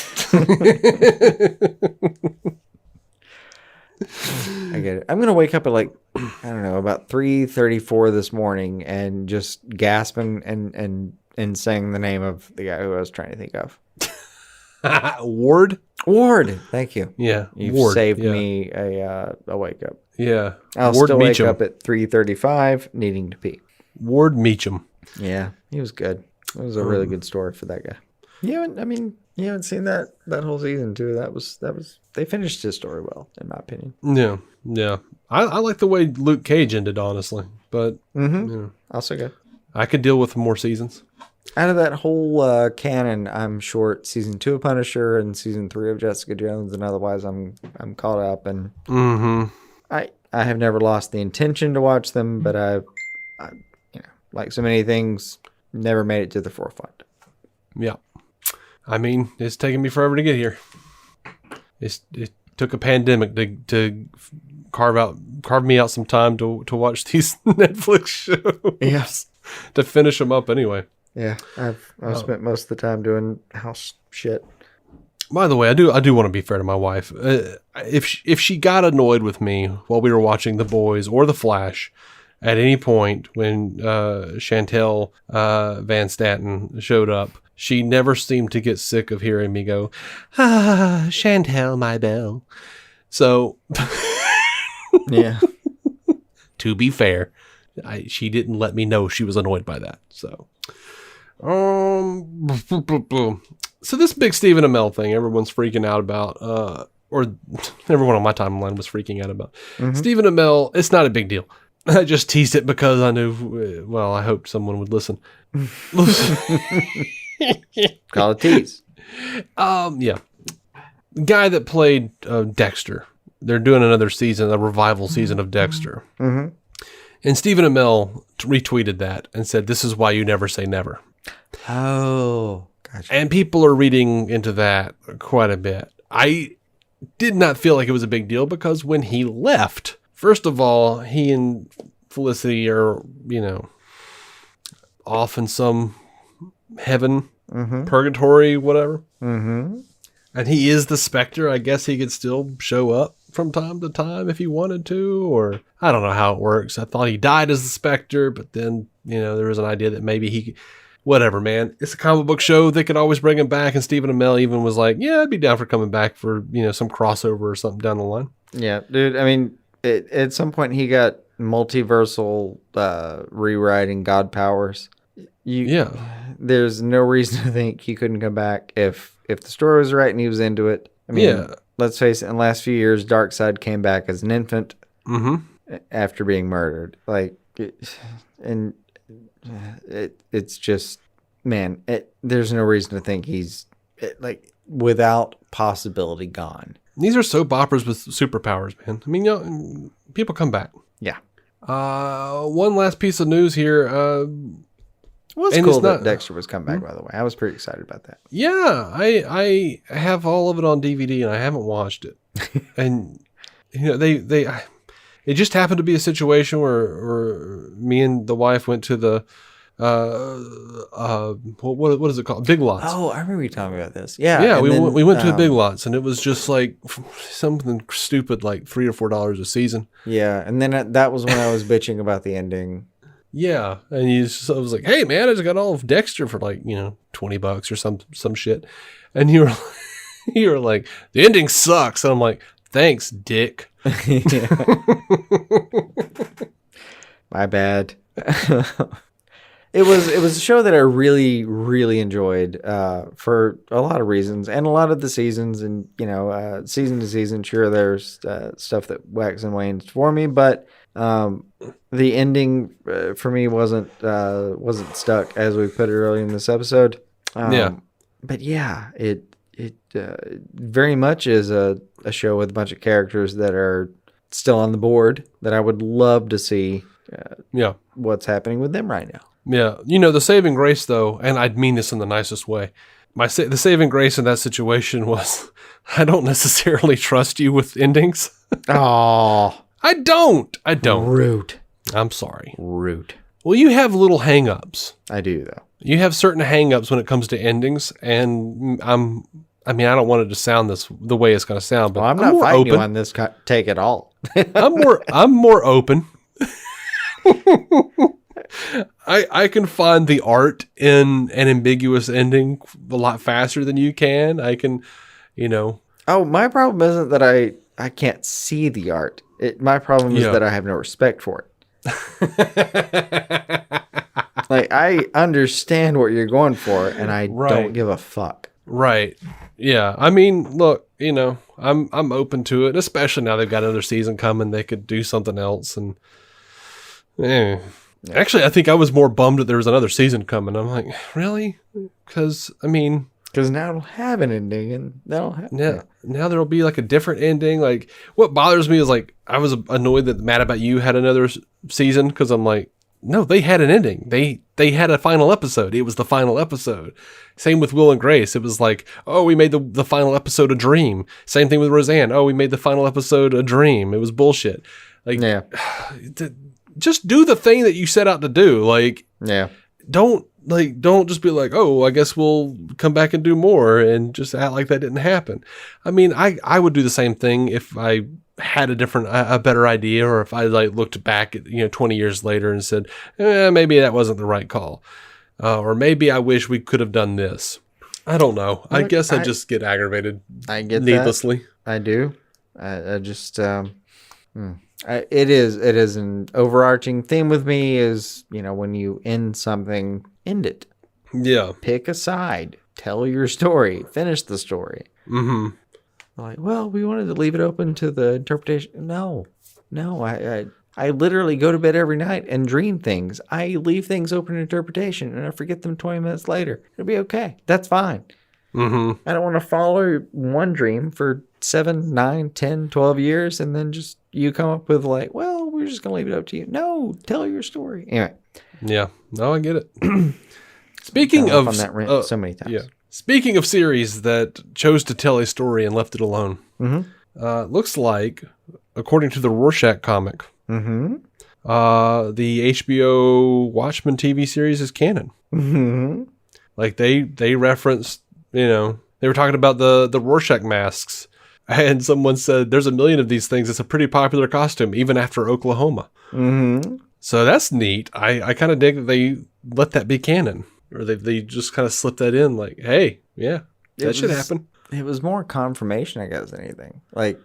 B: I get it. I'm going to wake up at about 3:34 this morning and just gasp and saying the name of the guy who I was trying to think of.
A: Ward.
B: Thank you.
A: Yeah.
B: You've saved me a wake up.
A: Yeah.
B: I'll
A: Ward
B: still
A: Meacham.
B: wake up at 3:35 needing to pee.
A: Ward Meacham.
B: Yeah. He was good. It was a really good story for that guy. You haven't seen that whole season too. That was they finished his story well, in my opinion.
A: Yeah. Yeah. I like the way Luke Cage ended, honestly. But
B: Also good.
A: I could deal with more seasons.
B: Out of that whole canon, I'm short season 2 of Punisher and season 3 of Jessica Jones, and otherwise I'm caught up. And I have never lost the intention to watch them, but I like so many things, never made it to the forefront.
A: Yeah, I mean, it's taken me forever to get here. It took a pandemic to carve me out some time to watch these Netflix shows.
B: Yes,
A: to finish them up anyway.
B: Yeah, I've spent most of the time doing house shit.
A: By the way, I do want to be fair to my wife. If she got annoyed with me while we were watching The Boys or The Flash, at any point when Chantel Van Staten showed up, she never seemed to get sick of hearing me go, Chantel, my belle. So,
B: yeah.
A: To be fair, she didn't let me know she was annoyed by that. So. So this big Stephen Amell thing, everyone's freaking out about, or everyone on my timeline was freaking out about. Stephen Amell, it's not a big deal. I just teased it because I knew, I hoped someone would listen.
B: Call it tease.
A: Yeah. Guy that played Dexter. They're doing another season, a revival season of Dexter. And Stephen Amell retweeted that and said, "This is why you never say never."
B: Oh, gotcha.
A: And people are reading into that quite a bit. I did not feel like it was a big deal because when he left, first of all, he and Felicity are, off in some heaven, purgatory, whatever. And he is the Spectre. I guess he could still show up from time to time if he wanted to, or I don't know how it works. I thought he died as the Spectre, but then, there was an idea that maybe he... Whatever, man. It's a comic book show. They could always bring him back. And Stephen Amell even was like, yeah, I'd be down for coming back for, some crossover or something down the line.
B: Yeah, dude. I mean, at some point he got multiversal rewriting God powers. There's no reason to think he couldn't come back if the story was right and he was into it. I mean, let's face it, in the last few years, Darkseid came back as an infant after being murdered. It's just, man, there's no reason to think he's without possibility gone.
A: These are soap operas with superpowers, man. I mean, people come back.
B: Yeah.
A: One last piece of news here.
B: It was cool that Dexter was coming back, by the way. I was pretty excited about that.
A: Yeah, I have all of it on DVD and I haven't watched it. And it just happened to be a situation where me and the wife went to the what is it called? Big Lots.
B: Oh, I remember you talking about this. Yeah.
A: Yeah, we went to the Big Lots and it was just like something stupid like $3 or $4 a season.
B: Yeah, and then that was when I was bitching about the ending.
A: Yeah, and I was like, "Hey, man, I just got all of Dexter for like $20 or some shit," and you were like, "The ending sucks," and I'm like, Thanks, dick.
B: My bad. It was a show that I really, really enjoyed for a lot of reasons, and a lot of the seasons, and season to season. Sure, there's stuff that wax and wanes for me, but the ending for me wasn't stuck, as we put it earlier in this episode. But yeah, it very much is a show with a bunch of characters that are still on the board that I would love to see. What's happening with them right now?
A: Yeah, the saving grace, though, and I mean this in the nicest way. The saving grace in that situation was, I don't necessarily trust you with endings.
B: Oh,
A: I don't.
B: Rude.
A: I'm sorry.
B: Rude.
A: Well, you have little hang-ups.
B: I do, though.
A: You have certain hang-ups when it comes to endings, and I don't want it to sound the way it's going to sound, but
B: I'm not fighting open. You on this take at all.
A: I'm more open. I can find the art in an ambiguous ending a lot faster than you can. I can,
B: Oh, my problem isn't that I can't see the art. My problem is that I have no respect for it. Like, I understand what you're going for, and I don't give a fuck. Right.
A: Yeah. I mean, look, I'm open to it, especially now they've got another season coming. They could do something else, and yeah. Actually, I think I was more bummed that there was another season coming. I'm like, really? Because
B: now it'll have an ending, and
A: now there'll be like a different ending. Like, what bothers me is, like, I was annoyed that Mad About You had another season, because I'm like, no, they had an ending. They had a final episode. It was the final episode. Same with Will and Grace. It was like, oh, we made the final episode a dream. Same thing with Roseanne. Oh, we made the final episode a dream. It was bullshit. Like, just do the thing that you set out to do. Like, don't just be like, oh, I guess we'll come back and do more, and just act like that didn't happen. I mean, I would do the same thing if I had a better idea, or if I looked back at 20 years later and said, maybe that wasn't the right call, or maybe I wish we could have done this. I don't know. I guess I just get aggravated.
B: I get
A: needlessly.
B: That. I do. I just it is an overarching theme with me is, when you end something, end it.
A: Yeah.
B: Pick a side. Tell your story. Finish the story.
A: Mm-hmm.
B: Like, well, we wanted to leave it open to the interpretation. No. I literally go to bed every night and dream things. I leave things open to interpretation, and I forget them 20 minutes later. It'll be okay. That's fine.
A: Mm-hmm.
B: I don't want to follow one dream for 7, 9, 10, 12 years, and then just you come up with like, well, we're just going to leave it up to you. No, tell your story. Anyway.
A: Yeah. No, I get it. Speaking of...
B: on that rant so many times.
A: Yeah. Speaking of series that chose to tell a story and left it alone, looks like, according to the Rorschach comic, the HBO Watchmen TV series is canon.
B: Mm-hmm.
A: Like, they referenced, they were talking about the Rorschach masks, and someone said, there's a million of these things. It's a pretty popular costume, even after Oklahoma.
B: Mm-hmm.
A: So that's neat. I kind of dig that they let that be canon. Or they just kind of slipped that in, like, hey, yeah, that should happen.
B: It was more confirmation, I guess, than anything. Like,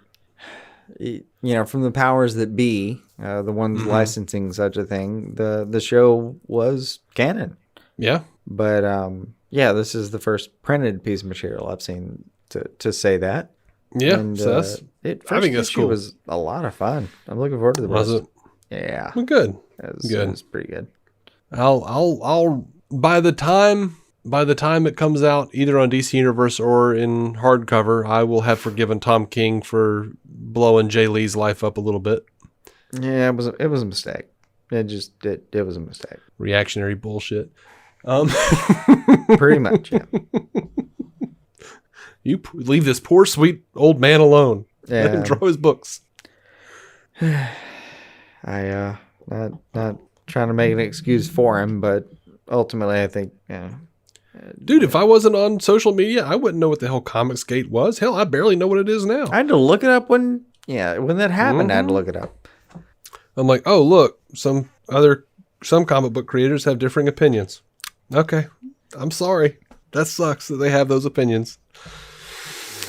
B: from the powers that be, the ones licensing such a thing, the show was canon.
A: Yeah.
B: But, this is the first printed piece of material I've seen to say that.
A: Yeah,
B: and,
A: so
B: I think that's cool. It was a lot of fun. I'm looking forward to the rest.
A: Was it?
B: Yeah.
A: Well, good.
B: It was pretty good.
A: I'll by the time it comes out, either on DC Universe or in hardcover, I will have forgiven Tom King for blowing Jay Lee's life up a little bit.
B: Yeah, it was a mistake. It was a mistake.
A: Reactionary bullshit.
B: Pretty much, yeah.
A: You leave this poor sweet old man alone.
B: Yeah.
A: Let him draw his books.
B: I not trying to make an excuse for him, but ultimately I think,
A: dude, if I wasn't on social media, I wouldn't know what the hell Comicsgate was. Hell, I barely know what it is now.
B: I had to look it up when that happened. I had to look it up.
A: I'm like, oh, look, some comic book creators have differing opinions. Okay, I'm sorry. That sucks that they have those opinions.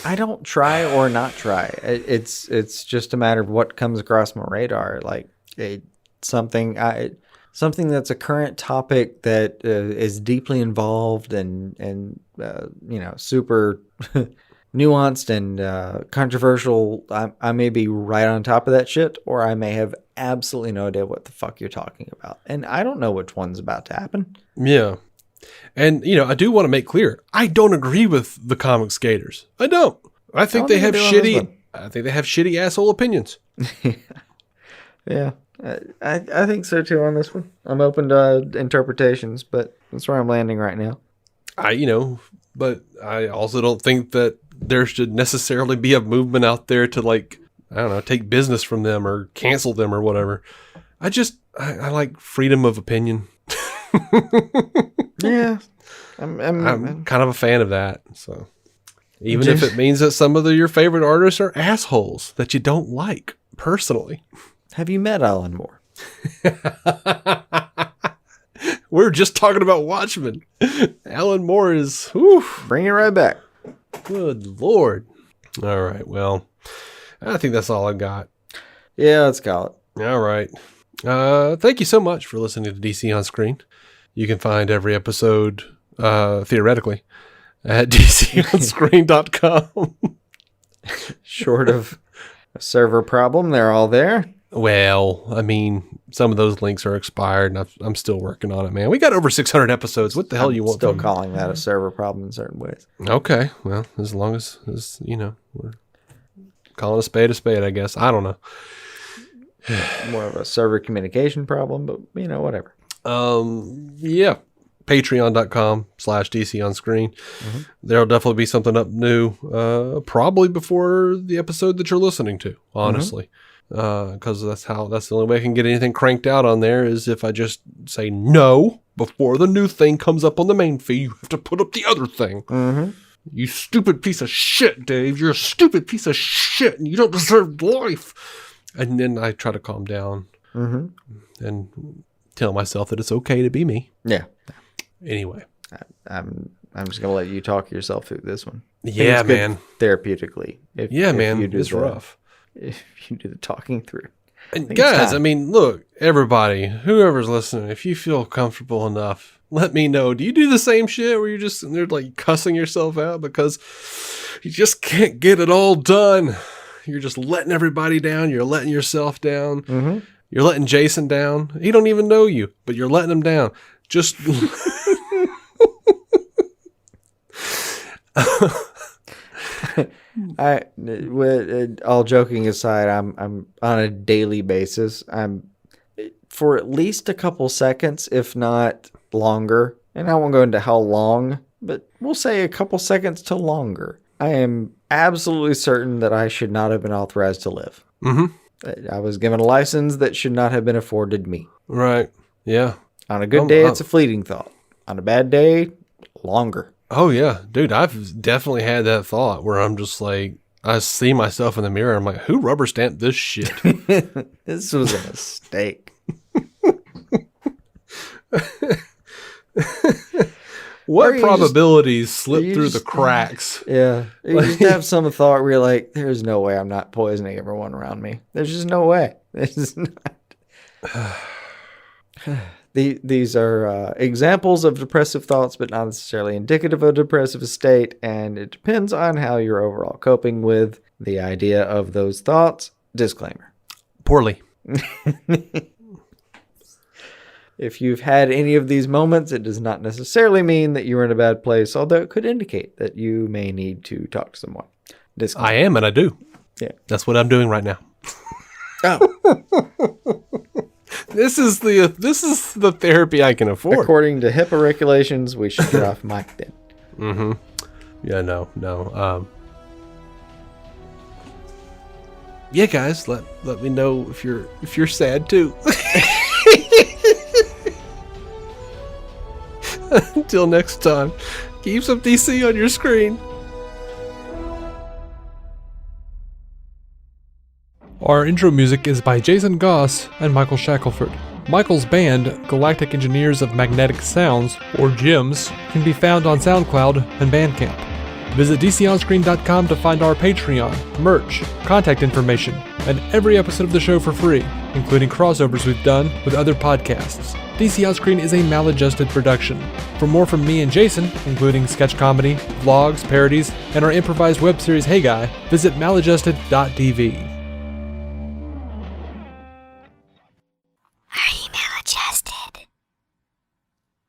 B: I don't try or not try. It's just a matter of what comes across my radar. Like something that's a current topic that is deeply involved and super nuanced and controversial. I may be right on top of that shit, or I may have absolutely no idea what the fuck you're talking about, and I don't know which one's about to happen.
A: Yeah. And, I do want to make clear, I don't agree with the comic skaters. I don't. I think they have shitty asshole opinions.
B: Yeah. I think so too on this one. I'm open to interpretations, but that's where I'm landing right now.
A: But I also don't think that there should necessarily be a movement out there to take business from them or cancel them or whatever. I like freedom of opinion.
B: Yeah.
A: I'm kind of a fan of that. So even if it means that some of your favorite artists are assholes that you don't like personally.
B: Have you met Alan Moore?
A: We're just talking about Watchmen. Alan Moore is... Whew,
B: bring it right back.
A: Good Lord. All right. Well, I think that's all I got.
B: Yeah, let's call it.
A: All right. Thank you so much for listening to DC On Screen. You can find every episode, theoretically, at dconscreen.com.
B: Short of a server problem, they're all there.
A: Well, I mean, some of those links are expired, and I'm still working on it, man. We got over 600 episodes. What the hell you want?
B: Still calling that a server problem in certain ways.
A: Okay, well, as long as we're calling a spade, I guess. I don't know.
B: More of a server communication problem, but whatever.
A: Yeah. Patreon.com/DC on screen. Mm-hmm. There'll definitely be something up new, probably before the episode that you're listening to, honestly. Because that's the only way I can get anything cranked out on there is if I just say no before the new thing comes up on the main feed. You have to put up the other thing.
B: Mm-hmm.
A: You stupid piece of shit, Dave. You're a stupid piece of shit, and you don't deserve life. And then I try to calm down and tell myself that it's okay to be me.
B: Yeah.
A: Anyway,
B: I'm just gonna let you talk yourself through this one.
A: Yeah, man.
B: Therapeutically.
A: It's rough.
B: If you do the talking through.
A: And guys, I mean, look, everybody, whoever's listening, if you feel comfortable enough, let me know. Do you do the same shit where you're just sitting there like cussing yourself out because you just can't get it all done? You're just letting everybody down. You're letting yourself down.
B: Mm-hmm.
A: You're letting Jason down. He don't even know you, but you're letting him down. Just...
B: all joking aside, I'm on a daily basis. I'm for at least a couple seconds, if not longer, and I won't go into how long, but we'll say a couple seconds to longer. I am absolutely certain that I should not have been authorized to live.
A: Mm-hmm.
B: I was given a license that should not have been afforded me.
A: Right. Yeah.
B: On a good day, it's a fleeting thought. On a bad day, longer.
A: Oh, yeah. Dude, I've definitely had that thought where I'm just like, I see myself in the mirror. I'm like, who rubber stamped this shit?
B: This was a mistake.
A: What probabilities slip through the cracks?
B: Yeah. You just have some thought where you're like, there's no way I'm not poisoning everyone around me. There's just no way. There's not. These are examples of depressive thoughts, but not necessarily indicative of a depressive state, and it depends on how you're overall coping with the idea of those thoughts. Disclaimer.
A: Poorly.
B: If you've had any of these moments, it does not necessarily mean that you're in a bad place, although it could indicate that you may need to talk to someone. Disclaimer.
A: I am, and I do.
B: Yeah.
A: That's what I'm doing right now.
B: Oh.
A: This is the therapy I can afford.
B: According to HIPAA regulations, we should get off mic then.
A: Mm-hmm. Yeah, no. Yeah, guys, let me know if you're sad too. Until next time, keep some DC on your screen. Our intro music is by Jason Goss and Michael Shackelford. Michael's band, Galactic Engineers of Magnetic Sounds, or GEMS, can be found on SoundCloud and Bandcamp. Visit DCOnScreen.com to find our Patreon, merch, contact information, and every episode of the show for free, including crossovers we've done with other podcasts. DC On Screen is a maladjusted production. For more from me and Jason, including sketch comedy, vlogs, parodies, and our improvised web series Hey Guy, visit maladjusted.tv.